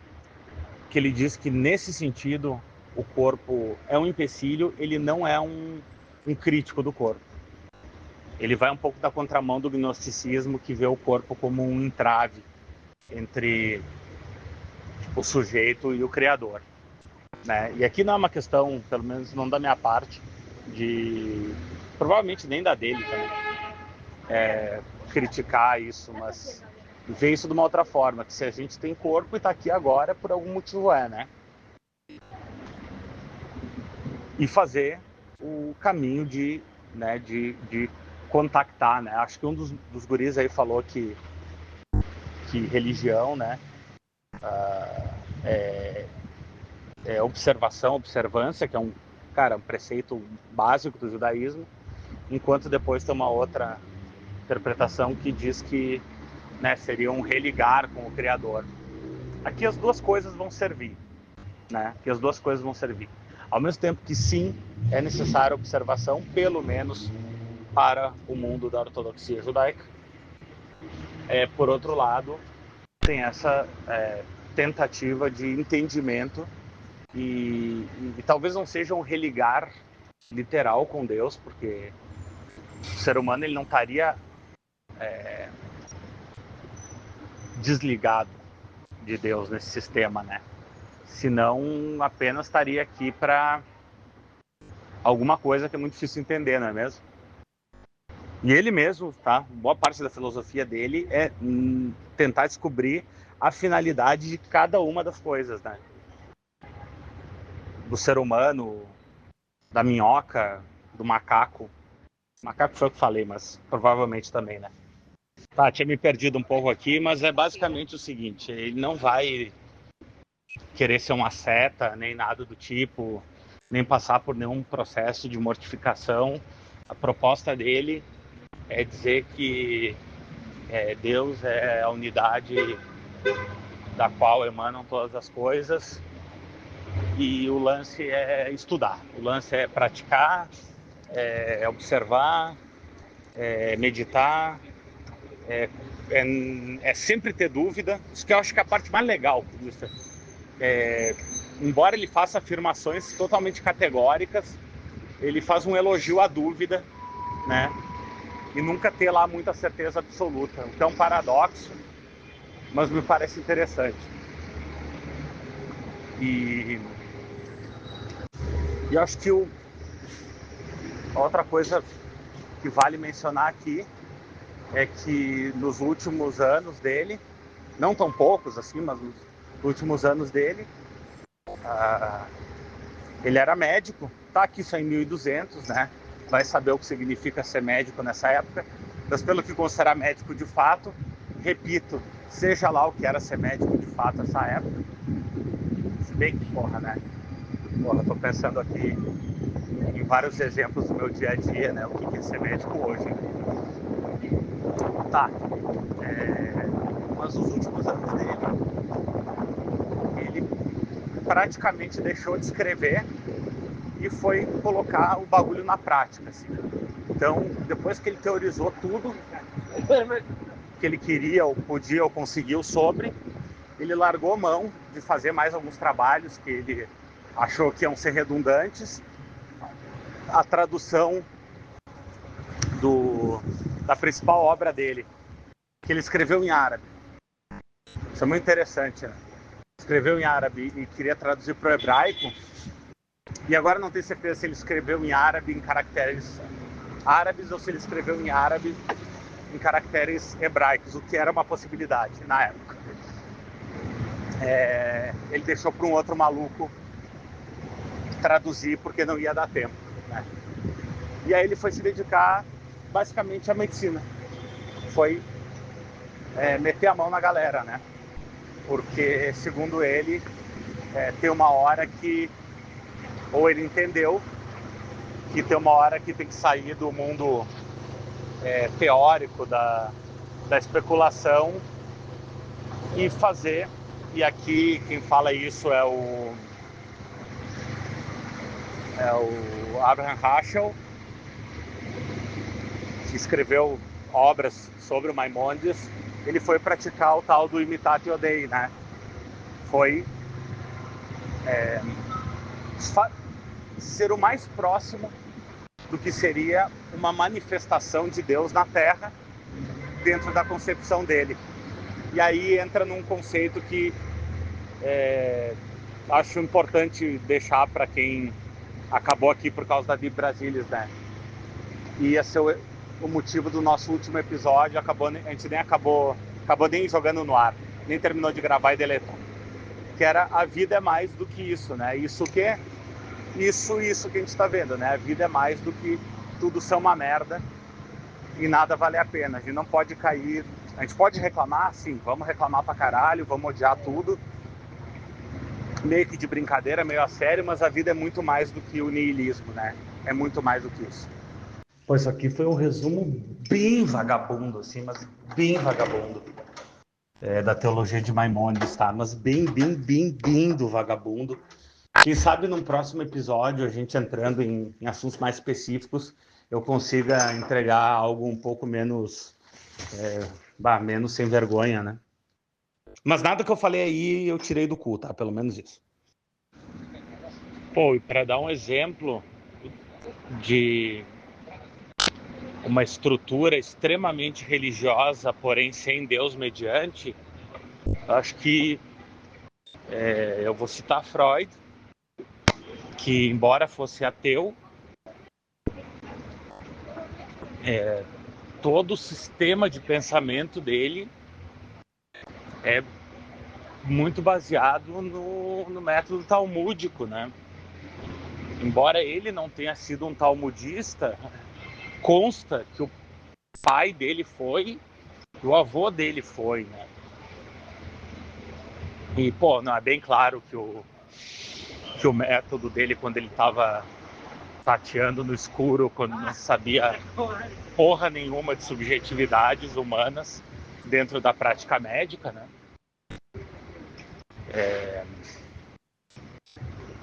Speaker 4: que ele diz que nesse sentido o corpo é um empecilho, ele não é um crítico do corpo. Ele vai um pouco da contramão do gnosticismo, que vê o corpo como um entrave entre o sujeito e o criador, né? E aqui não é uma questão, pelo menos não da minha parte, provavelmente nem da dele também, criticar isso, mas ver isso de uma outra forma, que se a gente tem corpo e está aqui agora, por algum motivo né? E fazer o caminho de contactar, né? Acho que um dos guris aí falou que religião, né, é observação, observância, que é um preceito básico do judaísmo, enquanto depois tem uma outra interpretação que diz que, né, seria um religar com o Criador. Aqui as duas coisas vão servir, né? Aqui as duas coisas vão servir. Ao mesmo tempo que sim, é necessária observação, pelo menos para o mundo da ortodoxia judaica. Por outro lado, tem essa tentativa de entendimento e talvez não seja um religar literal com Deus, porque o ser humano ele não estaria desligado de Deus nesse sistema, né? Senão apenas estaria aqui para alguma coisa que é muito difícil entender, não é mesmo? E ele mesmo, tá? Boa parte da filosofia dele é tentar descobrir a finalidade de cada uma das coisas, né? Do ser humano, da minhoca, do macaco. Macaco foi o que falei, mas provavelmente também, né? Tá, tinha me perdido um pouco aqui, mas é basicamente o seguinte: ele não vai querer ser uma seta, nem nada do tipo, nem passar por nenhum processo de mortificação. A proposta dele é dizer que Deus é a unidade da qual emanam todas as coisas, e o lance é estudar, o lance é praticar, é observar, é meditar, é sempre ter dúvida. Isso que eu acho que é a parte mais legal disso. Embora ele faça afirmações totalmente categóricas, ele faz um elogio à dúvida, né? E nunca ter lá muita certeza absoluta, o que é um paradoxo, mas me parece interessante. E eu acho que outra coisa que vale mencionar aqui é que nos últimos anos dele, não tão poucos assim, mas nos últimos anos dele, ele era médico, tá aqui só em 1200, né? Vai saber o que significa ser médico nessa época, mas pelo que considerar médico de fato, repito, seja lá o que era ser médico de fato nessa época, se bem que né? Tô pensando aqui em vários exemplos do meu dia a dia, né? O que é ser médico hoje. Tá. Mas nos últimos anos dele, ele praticamente deixou de escrever e foi colocar o bagulho na prática, assim. Então, depois que ele teorizou tudo que ele queria, ou podia, ou conseguiu sobre, ele largou mão de fazer mais alguns trabalhos que ele achou que iam ser redundantes. A tradução da principal obra dele, que ele escreveu em árabe. Isso é muito interessante, né? Escreveu em árabe e queria traduzir para o hebraico, e agora não tenho certeza se ele escreveu em árabe em caracteres árabes ou se ele escreveu em árabe em caracteres hebraicos, o que era uma possibilidade na época. Ele deixou para um outro maluco traduzir porque não ia dar tempo.
Speaker 5: né? E aí ele foi se dedicar basicamente à medicina. Foi meter a mão na galera, né? Porque, segundo ele, tem uma hora que, ou ele entendeu que tem uma hora que tem que sair do mundo teórico da especulação e fazer. E aqui quem fala isso é o Abraham Heschel, que escreveu obras sobre o Maimonides. Ele foi praticar o tal do imitatio Dei, né? Foi ser o mais próximo do que seria uma manifestação de Deus na Terra dentro da concepção dele. E aí entra num conceito que acho importante deixar para quem acabou aqui por causa da Bib Brasilis, né? E ia ser o motivo do nosso último episódio. A gente nem acabou nem jogando no ar, nem terminou de gravar e deletou. Que era: a vida é mais do que isso, né? Isso que a gente está vendo, né? A vida é mais do que tudo ser uma merda e nada vale a pena. A gente não pode cair. A gente pode reclamar, sim, vamos reclamar pra caralho, vamos odiar tudo, meio que de brincadeira, meio a sério, mas a vida é muito mais do que o niilismo, né? É muito mais do que isso. Pois isso aqui foi um resumo bem vagabundo, assim, mas bem vagabundo, da teologia de Maimônides, tá? Mas bem do vagabundo. Quem sabe num próximo episódio, a gente entrando em assuntos mais específicos, eu consiga entregar algo um pouco menos sem vergonha, né? Mas nada que eu falei aí eu tirei do cu, tá? Pelo menos isso. Pô, e para dar um exemplo de uma estrutura extremamente religiosa, porém sem Deus mediante, acho que eu vou citar Freud, que, embora fosse ateu, todo o sistema de pensamento dele é muito baseado no método talmúdico, né? Embora ele não tenha sido um talmudista, consta que o pai dele foi, que o avô dele foi, né? E, pô, não é bem claro que o método dele, quando ele estava tateando no escuro, quando não sabia porra nenhuma de subjetividades humanas dentro da prática médica, né?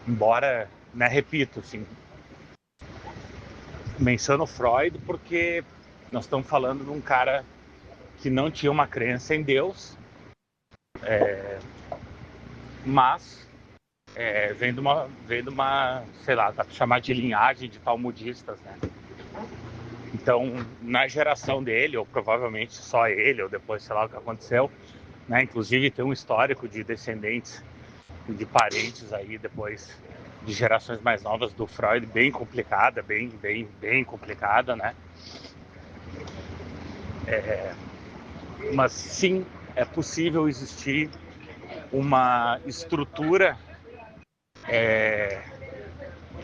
Speaker 5: Embora, né, repito, assim, menciono Freud porque nós estamos falando de um cara que não tinha uma crença em Deus, mas vem de uma, sei lá, dá pra chamar de linhagem de talmudistas, né? Então, na geração dele, ou provavelmente só ele, ou depois, sei lá o que aconteceu, né? Inclusive tem um histórico de descendentes, de parentes aí, depois de gerações mais novas do Freud, bem complicada, bem complicada, né? Mas sim, é possível existir uma estrutura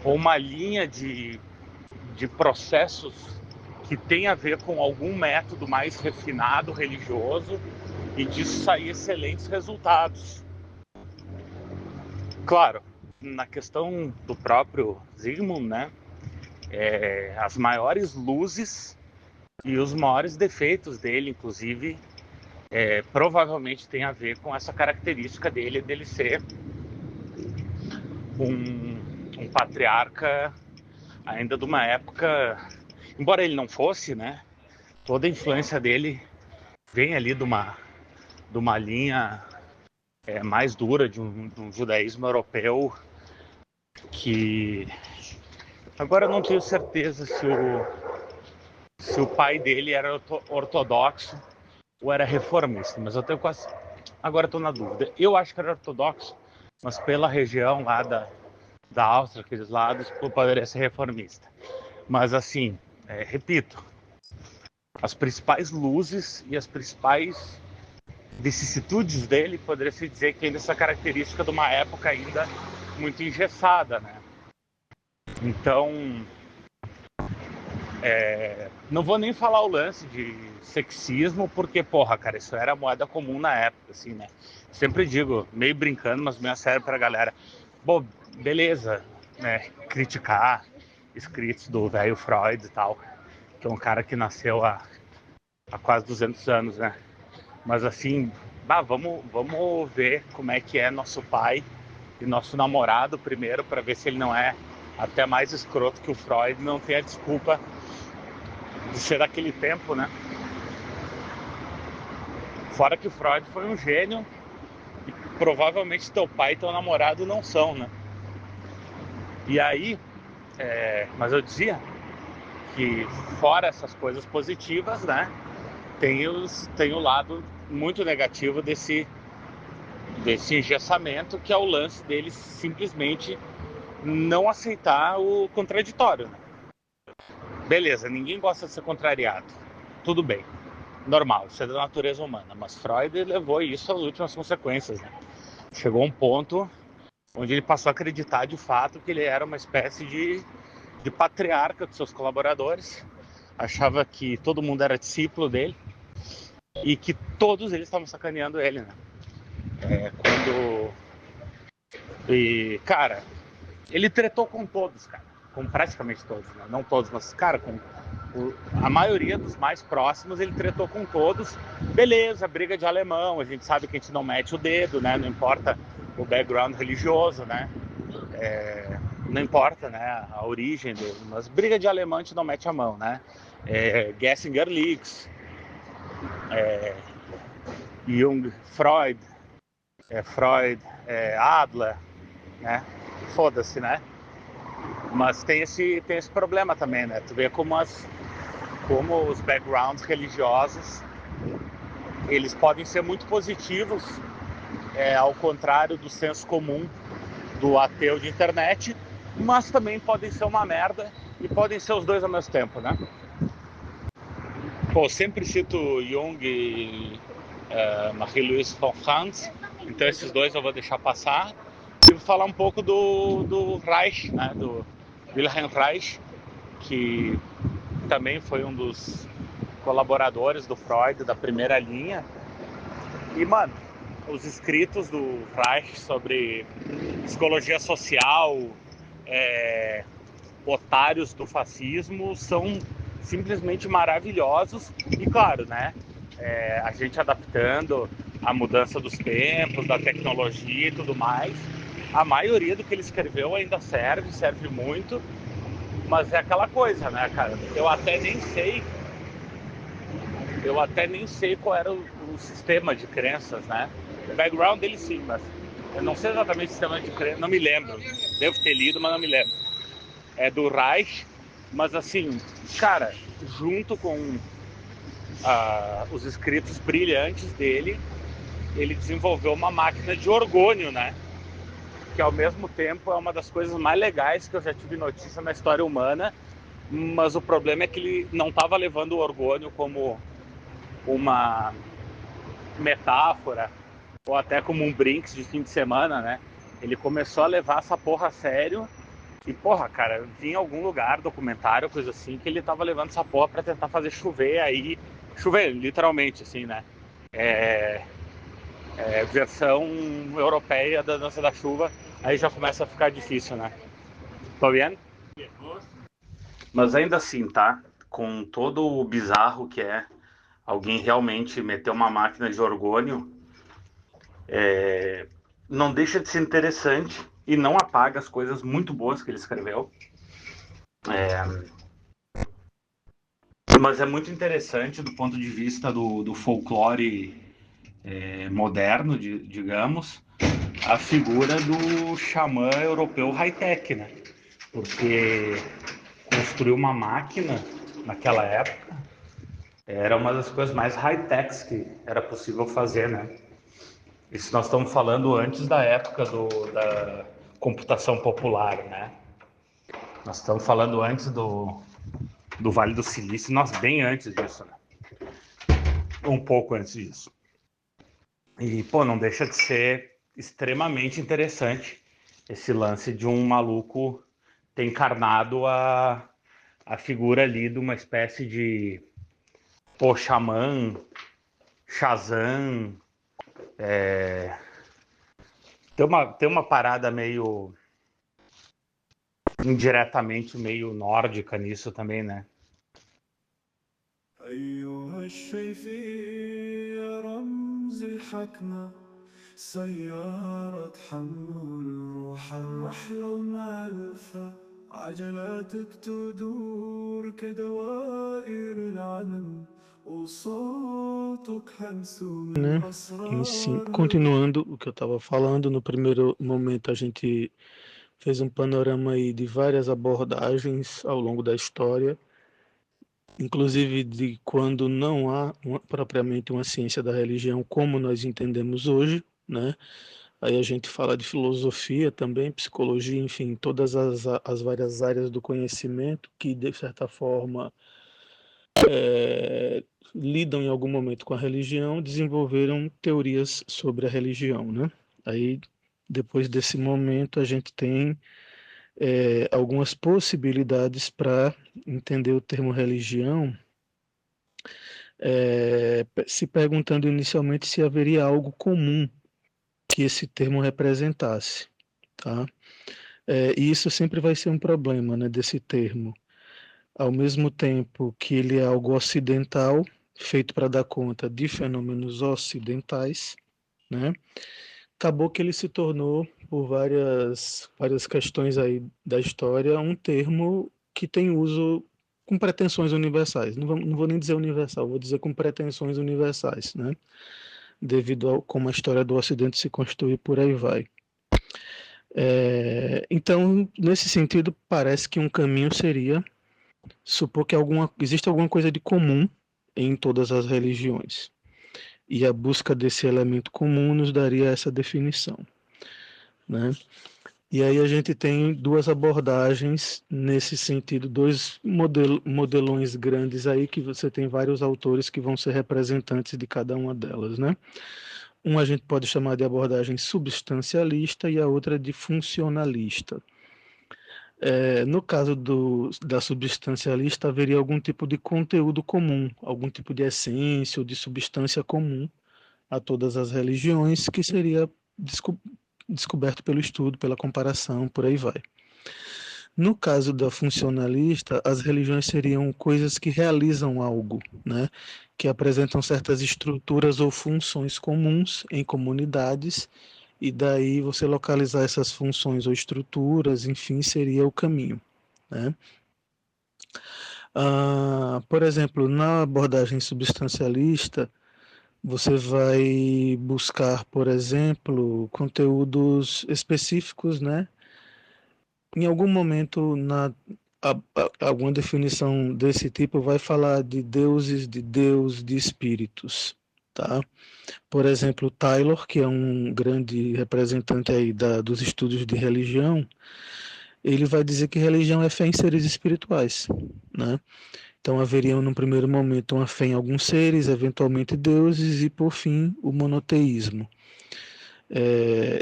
Speaker 5: ou uma linha de processos que tem a ver com algum método mais refinado, religioso, e disso sair excelentes resultados. Claro, na questão do próprio Zygmunt, né, as maiores luzes e os maiores defeitos dele, inclusive, provavelmente tem a ver com essa característica dele ser um patriarca ainda de uma época, embora ele não fosse, né, toda a influência dele vem ali de uma linha mais dura de um judaísmo europeu, que agora eu não tenho certeza se o pai dele era ortodoxo ou era reformista, mas eu tenho quase... Agora estou na dúvida. Eu acho que era ortodoxo, mas pela região lá da Áustria, aqueles lados, poderia ser reformista. Mas assim, repito, as principais luzes e as principais vicissitudes dele, poderia se dizer que ainda essa característica de uma época ainda muito engessada, né? Então, Não vou nem falar o lance de sexismo, porque, porra, cara, isso era moeda comum na época, assim, né? Sempre digo, meio brincando, mas meio a sério pra galera. Bom, beleza, né? Criticar escritos do velho Freud e tal, que é um cara que nasceu há quase 200 anos, né? Mas assim, vamos ver como é que é nosso pai e nosso namorado primeiro, para ver se ele não é até mais escroto que o Freud, não tem a desculpa de ser daquele tempo, né? Fora que o Freud foi um gênio e provavelmente teu pai e teu namorado não são, né? E aí, mas eu dizia que fora essas coisas positivas, né? Tem o lado muito negativo desse engessamento, que é o lance deles simplesmente não aceitar o contraditório, né? Beleza, ninguém gosta de ser contrariado. Tudo bem. Normal, isso é da natureza humana. Mas Freud levou isso às últimas consequências, né? Chegou a um ponto onde ele passou a acreditar de fato que ele era uma espécie de patriarca dos seus colaboradores. Achava que todo mundo era discípulo dele e que todos eles estavam sacaneando ele, né? E, cara, ele tretou com todos, cara. Com praticamente todos, né? Não todos, mas, cara, com a maioria dos mais próximos, ele tretou com todos. Beleza, briga de alemão, a gente sabe que a gente não mete o dedo, né? Não importa o background religioso, né? Não importa, né, a origem dele, mas briga de alemão a gente não mete a mão, né? Gessinger Leaks, Jung, Freud, Adler, né? Foda-se, né? Mas tem esse problema também, né? Tu vê como os backgrounds religiosos, eles podem ser muito positivos, ao contrário do senso comum do ateu de internet, mas também podem ser uma merda e podem ser os dois ao mesmo tempo, né? Pô, sempre cito Jung e Marie-Louise von Franz, então esses dois eu vou deixar passar. E vou falar um pouco do Reich, né? Do Wilhelm Reich, que também foi um dos colaboradores do Freud, da primeira linha. E, mano, os escritos do Reich sobre psicologia social, otários do fascismo, são simplesmente maravilhosos. E, claro, né, a gente adaptando a mudança dos tempos, da tecnologia e tudo mais, a maioria do que ele escreveu ainda serve muito, mas é aquela coisa, né, cara? Eu até nem sei qual era o sistema de crenças, né? O background dele sim, mas eu não sei exatamente o sistema de crenças, não me lembro. Devo ter lido, mas não me lembro. É do Reich, mas assim, cara, junto com os escritos brilhantes dele, ele desenvolveu uma máquina de orgônio, né? Que ao mesmo tempo é uma das coisas mais legais que eu já tive notícia na história humana, mas o problema é que ele não estava levando o orgônio como uma metáfora ou até como um brinks de fim de semana, né? Ele começou a levar essa porra a sério e, porra, cara, eu vi em algum lugar, documentário, coisa assim, que ele tava levando essa porra pra tentar fazer chover aí, chover, literalmente, assim, né? Versão europeia da Dança da Chuva, aí já começa a ficar difícil, né? Tô vendo? Mas ainda assim, tá? Com todo o bizarro que é alguém realmente meter uma máquina de orgônio, não deixa de ser interessante e não apaga as coisas muito boas que ele escreveu. Mas é muito interessante do ponto de vista do folclore moderno, digamos, a figura do xamã europeu high-tech, né? Porque construir uma máquina naquela época era uma das coisas mais high-techs que era possível fazer, né? Isso nós estamos falando antes da época da computação popular, né? Nós estamos falando antes do Vale do Silício, nós bem antes disso, né? Um pouco antes disso. E, pô, não deixa de ser extremamente interessante esse lance de um maluco ter encarnado
Speaker 4: a figura ali de uma espécie de xamã, Shazam. Tem uma parada meio indiretamente meio nórdica nisso também, né?
Speaker 6: أيها الشيفي يا رمز الحكمة سيارة حمل روح الرحلة المألفة عجلاتك تدور كدوائر العلم وصوتك همس من أسرار
Speaker 1: Continuando o que eu estava falando, no primeiro momento a gente fez um panorama aí de várias abordagens ao longo da história, inclusive de quando não há propriamente uma ciência da religião como nós entendemos hoje, né? Aí a gente fala de filosofia também, psicologia, enfim, todas as várias áreas do conhecimento que, de certa forma, lidam em algum momento com a religião, desenvolveram teorias sobre a religião, né? Aí, depois desse momento, a gente tem algumas possibilidades para entender o termo religião, se perguntando inicialmente se haveria algo comum que esse termo representasse, tá? E isso sempre vai ser um problema, né, desse termo. Ao mesmo tempo que ele é algo ocidental, feito para dar conta de fenômenos ocidentais, né? Acabou que ele se tornou, por várias questões aí da história, um termo que tem uso com pretensões universais. Não vou nem dizer universal, vou dizer com pretensões universais, né? Devido a como a história do Ocidente se constitui e por aí vai. Então, nesse sentido, parece que um caminho seria supor que existe alguma coisa de comum em todas as religiões. E a busca desse elemento comum nos daria essa definição, né? E aí a gente tem duas abordagens nesse sentido, dois modelões grandes aí, que você tem vários autores que vão ser representantes de cada uma delas, né? Um a gente pode chamar de abordagem substancialista e a outra de funcionalista. No caso da substancialista, haveria algum tipo de conteúdo comum, algum tipo de essência ou de substância comum a todas as religiões, que seria descoberto pelo estudo, pela comparação, por aí vai. No caso da funcionalista, as religiões seriam coisas que realizam algo, né? Que apresentam certas estruturas ou funções comuns em comunidades, e daí você localizar essas funções ou estruturas, enfim, seria o caminho, né? Por exemplo, na abordagem substancialista, você vai buscar, por exemplo, conteúdos específicos, né? Em algum momento, alguma definição desse tipo vai falar de deuses, de Deus, de espíritos, tá? Por exemplo, Taylor, que é um grande representante aí dos estudos de religião, ele vai dizer que religião é fé em seres espirituais, né? Então haveria, num primeiro momento, uma fé em alguns seres, eventualmente deuses, e, por fim, o monoteísmo.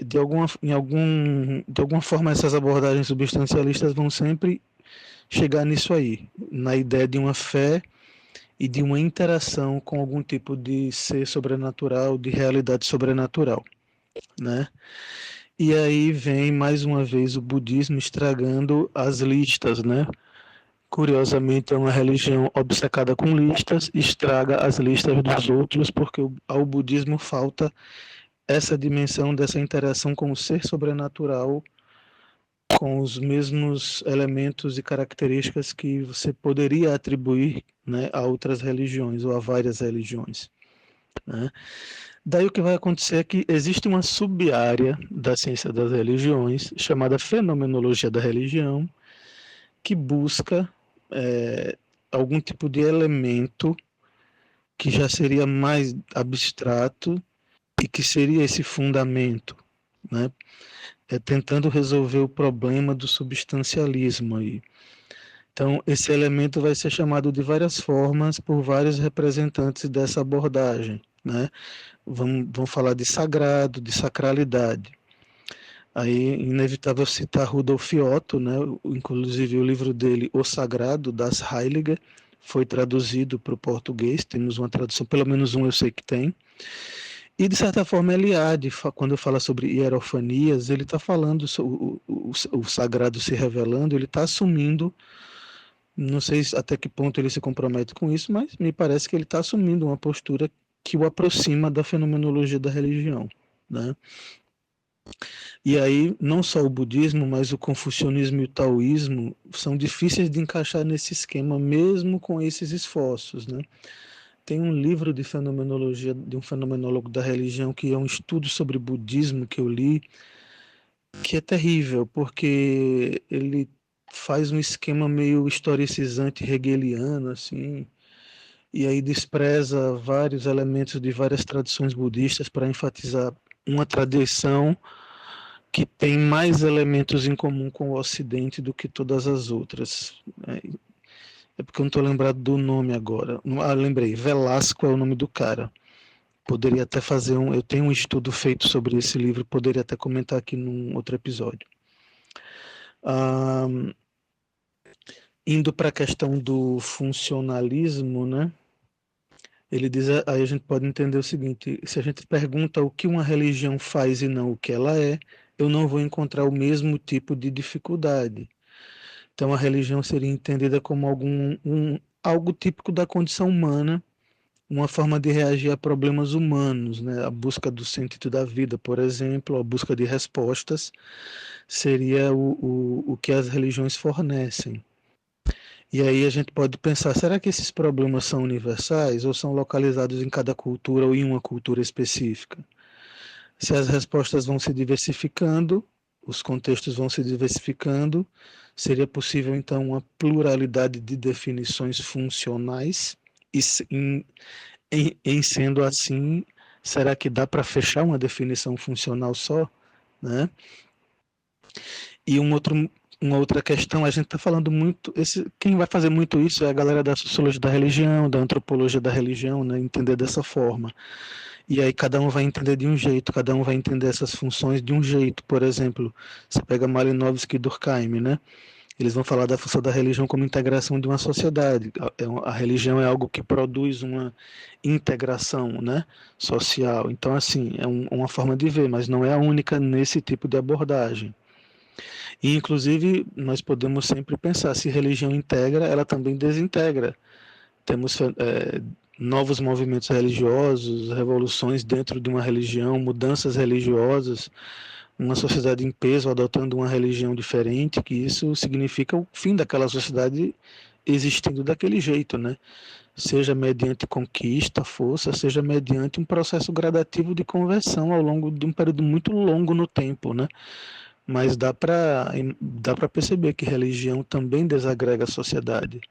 Speaker 1: De alguma forma, essas abordagens substancialistas vão sempre chegar nisso aí, na ideia de uma fé e de uma interação com algum tipo de ser sobrenatural, de realidade sobrenatural, né? E aí vem, mais uma vez, o budismo estragando as listas, né? Curiosamente, é uma religião obcecada com listas, estraga as listas dos outros, porque ao budismo falta essa dimensão dessa interação com o ser sobrenatural, com os mesmos elementos e características que você poderia atribuir, né, a outras religiões ou a várias religiões, né? Daí o que vai acontecer é que existe uma sub-área da ciência das religiões, chamada fenomenologia da religião, que busca algum tipo de elemento que já seria mais abstrato e que seria esse fundamento, né? Tentando resolver o problema do substancialismo aí. Então, esse elemento vai ser chamado de várias formas por vários representantes dessa abordagem, né? Vamos falar de sagrado, de sacralidade. Aí é inevitável citar Rudolf Otto, né? Inclusive o livro dele, O Sagrado, Das Heilige, foi traduzido para o português, temos uma tradução, pelo menos um eu sei que tem. E, de certa forma, Eliade, quando fala sobre hierofanias, ele está falando, o sagrado se revelando, ele está assumindo, não sei até que ponto ele se compromete com isso, mas me parece que ele está assumindo uma postura que o aproxima da fenomenologia da religião, né? E aí, não só o budismo, mas o confucionismo e o taoísmo são difíceis de encaixar nesse esquema, mesmo com esses esforços, né? Tem um livro de fenomenologia de um fenomenólogo da religião que é um estudo sobre budismo que eu li, que é terrível, porque ele faz um esquema meio historicizante hegeliano, assim, e aí despreza vários elementos de várias tradições budistas para enfatizar uma tradição que tem mais elementos em comum com o Ocidente do que todas as outras. É porque eu não estou lembrado do nome agora. Ah, lembrei, Velasco é o nome do cara. Poderia até fazer um... Eu tenho um estudo feito sobre esse livro, poderia até comentar aqui num outro episódio. Indo para a questão do funcionalismo, né? Ele diz, aí a gente pode entender o seguinte, se a gente pergunta o que uma religião faz e não o que ela é, eu não vou encontrar o mesmo tipo de dificuldade. Então a religião seria entendida como algo típico da condição humana, uma forma de reagir a problemas humanos, né? A busca do sentido da vida, por exemplo, a busca de respostas, seria o que as religiões fornecem. E aí a gente pode pensar, será que esses problemas são universais ou são localizados em cada cultura ou em uma cultura específica? Se as respostas vão se diversificando, os contextos vão se diversificando, seria possível então uma pluralidade de definições funcionais, e em sendo assim, será que dá para fechar uma definição funcional só, né? E uma outra questão, a gente está falando muito, quem vai fazer muito isso é a galera da sociologia da religião, da antropologia da religião, né? Entender dessa forma. E aí cada um vai entender de um jeito, cada um vai entender essas funções de um jeito. Por exemplo, você pega Malinowski e Durkheim, né? Eles vão falar da função da religião como integração de uma sociedade. A religião é algo que produz uma integração, né, social. Então, assim, é uma forma de ver, mas não é a única nesse tipo de abordagem. E, inclusive, nós podemos sempre pensar, se religião integra, ela também desintegra. Temos novos movimentos religiosos, revoluções dentro de uma religião, mudanças religiosas, uma sociedade em peso adotando uma religião diferente, que isso significa o fim daquela sociedade existindo daquele jeito, né? Seja mediante conquista, força, seja mediante um processo gradativo de conversão ao longo de um período muito longo no tempo, né? Mas dá para perceber que religião também desagrega a sociedade.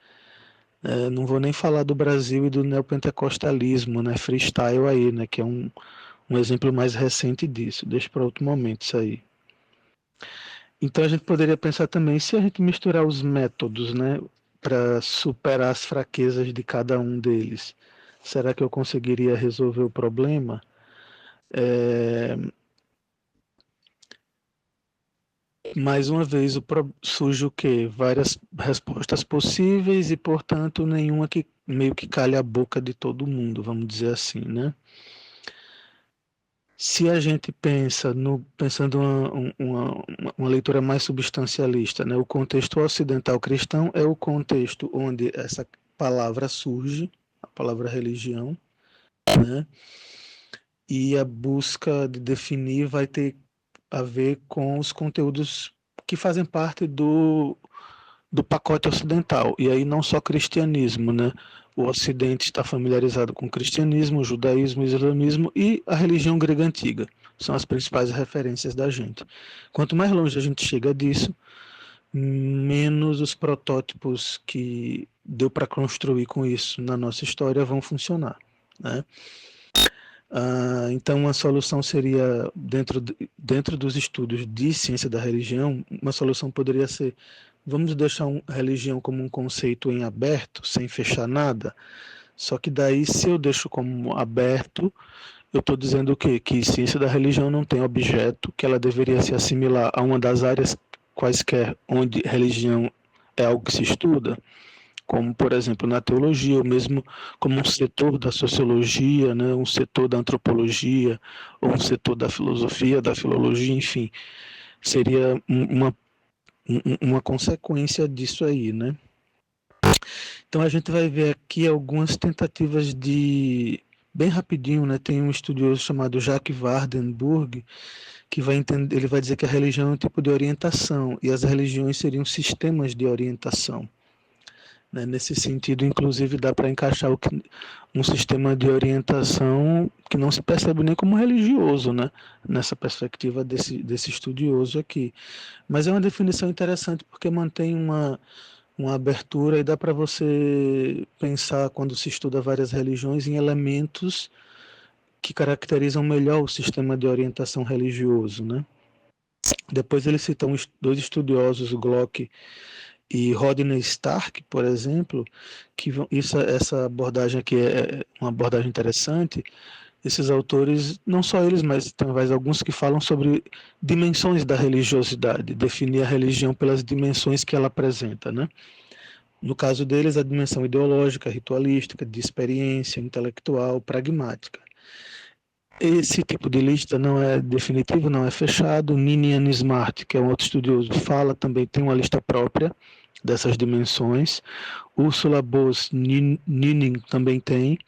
Speaker 1: Não vou nem falar do Brasil e do neopentecostalismo, né? Freestyle aí, né? Que é um exemplo mais recente disso. Deixa para outro momento isso aí. Então a gente poderia pensar também, se a gente misturar os métodos, né, para superar as fraquezas de cada um deles, será que eu conseguiria resolver o problema? Mais uma vez, surge o quê? Várias respostas possíveis e, portanto, nenhuma que meio que calha a boca de todo mundo, vamos dizer assim, né? Se a gente pensando uma leitura mais substancialista, né, o contexto ocidental cristão é o contexto onde essa palavra surge, a palavra religião, né, e a busca de definir vai ter a ver com os conteúdos que fazem parte do pacote ocidental, e aí não só cristianismo, né? O Ocidente está familiarizado com o cristianismo, o judaísmo, o islamismo e a religião grega antiga. São as principais referências da gente. Quanto mais longe a gente chega disso, menos os protótipos que deu para construir com isso na nossa história vão funcionar, né? Então, uma solução seria, dentro dos estudos de ciência da religião, uma solução poderia ser: vamos deixar a religião como um conceito em aberto, sem fechar nada. Só que daí, se eu deixo como aberto, eu estou dizendo o quê? Que ciência da religião não tem objeto, que ela deveria se assimilar a uma das áreas quaisquer onde religião é algo que se estuda, como, por exemplo, na teologia, ou mesmo como um setor da sociologia, né, um setor da antropologia, ou um setor da filosofia, da filologia, enfim, seria uma consequência disso aí, né? Então a gente vai ver aqui algumas tentativas de, bem rapidinho, né? Tem um estudioso chamado Jacques Vardenburg, que vai entender, ele vai dizer que a religião é um tipo de orientação, e as religiões seriam sistemas de orientação. Né? Nesse sentido, inclusive, dá para encaixar um sistema de orientação que não se percebe nem como religioso, né? Nessa perspectiva desse estudioso aqui. Mas é uma definição interessante porque mantém uma abertura e dá para você pensar, quando se estuda várias religiões, em elementos que caracterizam melhor o sistema de orientação religioso, né? Depois eles citam dois estudiosos, Glock e Rodney Stark, por exemplo, que essa abordagem aqui é uma abordagem interessante. Esses autores, não só eles, mas tem mais alguns que falam sobre dimensões da religiosidade, definir a religião pelas dimensões que ela apresenta, né? No caso deles, a dimensão ideológica, ritualística, de experiência, intelectual, pragmática. Esse tipo de lista não é definitivo, não é fechado. Ninian Smart, que é um outro estudioso, fala também, tem uma lista própria dessas dimensões. Ursula Bos Nining também tem.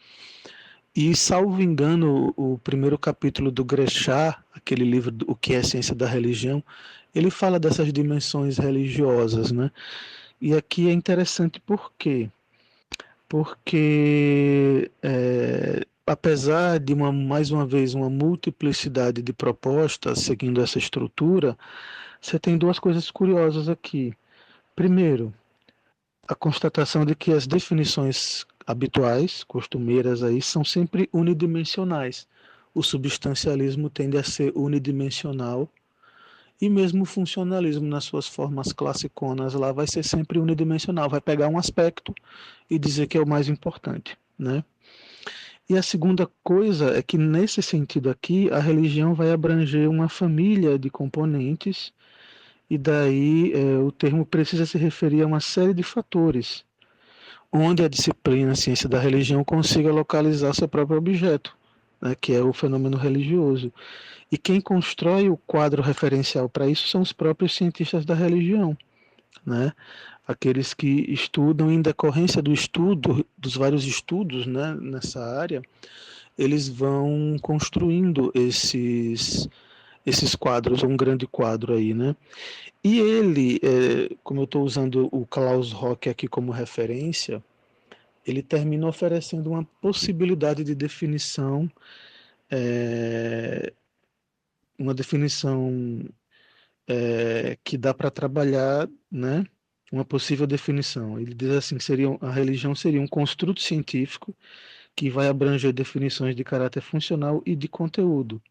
Speaker 1: E, salvo engano, o primeiro capítulo do Grechat, aquele livro O que é a Ciência da Religião, ele fala dessas dimensões religiosas, né? E aqui é interessante por quê? Porque, apesar de, mais uma vez, uma multiplicidade de propostas seguindo essa estrutura, você tem duas coisas curiosas aqui. Primeiro, a constatação de que as definições habituais, costumeiras aí, são sempre unidimensionais. O substancialismo tende a ser unidimensional, e mesmo o funcionalismo nas suas formas classiconas lá vai ser sempre unidimensional, vai pegar um aspecto e dizer que é o mais importante, né? E a segunda coisa é que, nesse sentido aqui, a religião vai abranger uma família de componentes, e daí o termo precisa se referir a uma série de fatores, onde a disciplina, a ciência da religião, consiga localizar seu próprio objeto, né, que é o fenômeno religioso. E quem constrói o quadro referencial para isso são os próprios cientistas da religião, né? Aqueles que estudam em decorrência do estudo, dos vários estudos, né, nessa área, eles vão construindo esses quadros, um grande quadro aí, né? E ele, como eu estou usando o Klaus Rock aqui como referência, ele termina oferecendo uma possibilidade de definição, uma definição que dá para trabalhar, né? Uma possível definição. Ele diz assim, que a religião seria um construto científico que vai abranger definições de caráter funcional e de conteúdo.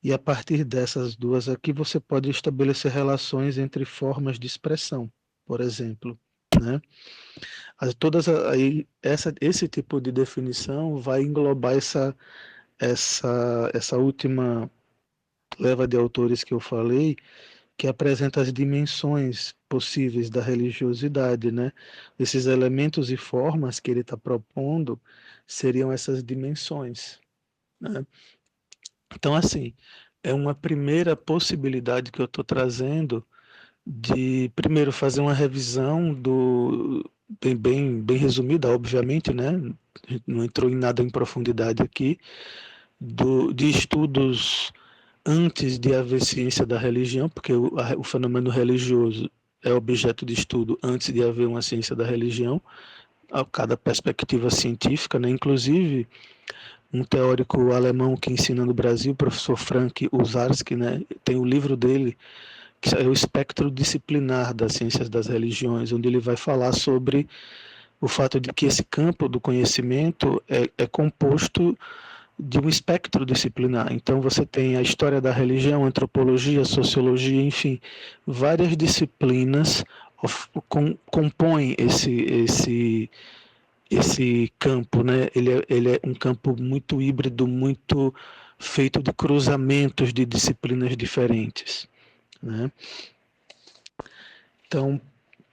Speaker 1: E a partir dessas duas aqui, você pode estabelecer relações entre formas de expressão, por exemplo, né? Esse tipo de definição vai englobar essa última leva de autores que eu falei, que apresenta as dimensões possíveis da religiosidade, né? Esses elementos e formas que ele está propondo seriam essas dimensões, né? Então, assim, é uma primeira possibilidade que eu estou trazendo de, primeiro, fazer uma revisão bem resumida, obviamente, né? A gente não entrou em nada em profundidade aqui, de estudos antes de haver ciência da religião, porque o fenômeno religioso é objeto de estudo antes de haver uma ciência da religião, a cada perspectiva científica, né? Inclusive, um teórico alemão que ensina no Brasil, o professor Frank Uzarsky, né? Tem o livro dele, que é o Espectro Disciplinar das Ciências das Religiões, onde ele vai falar sobre o fato de que esse campo do conhecimento é composto de um espectro disciplinar. Então você tem a história da religião, antropologia, sociologia, enfim, várias disciplinas compõem esse campo, né? Ele é um campo muito híbrido, muito feito de cruzamentos de disciplinas diferentes, né? Então,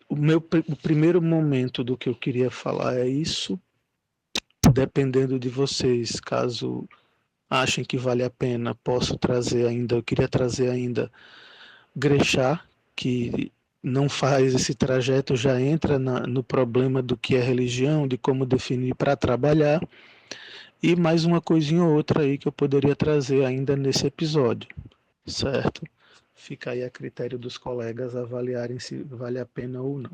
Speaker 1: o primeiro momento do que eu queria falar é isso, dependendo de vocês, caso achem que vale a pena, posso trazer ainda, eu queria trazer ainda Grechá, que não faz esse trajeto, já entra no problema do que é religião, de como definir para trabalhar, e mais uma coisinha ou outra aí que eu poderia trazer ainda nesse episódio, certo? Fica aí a critério dos colegas avaliarem se vale a pena ou não.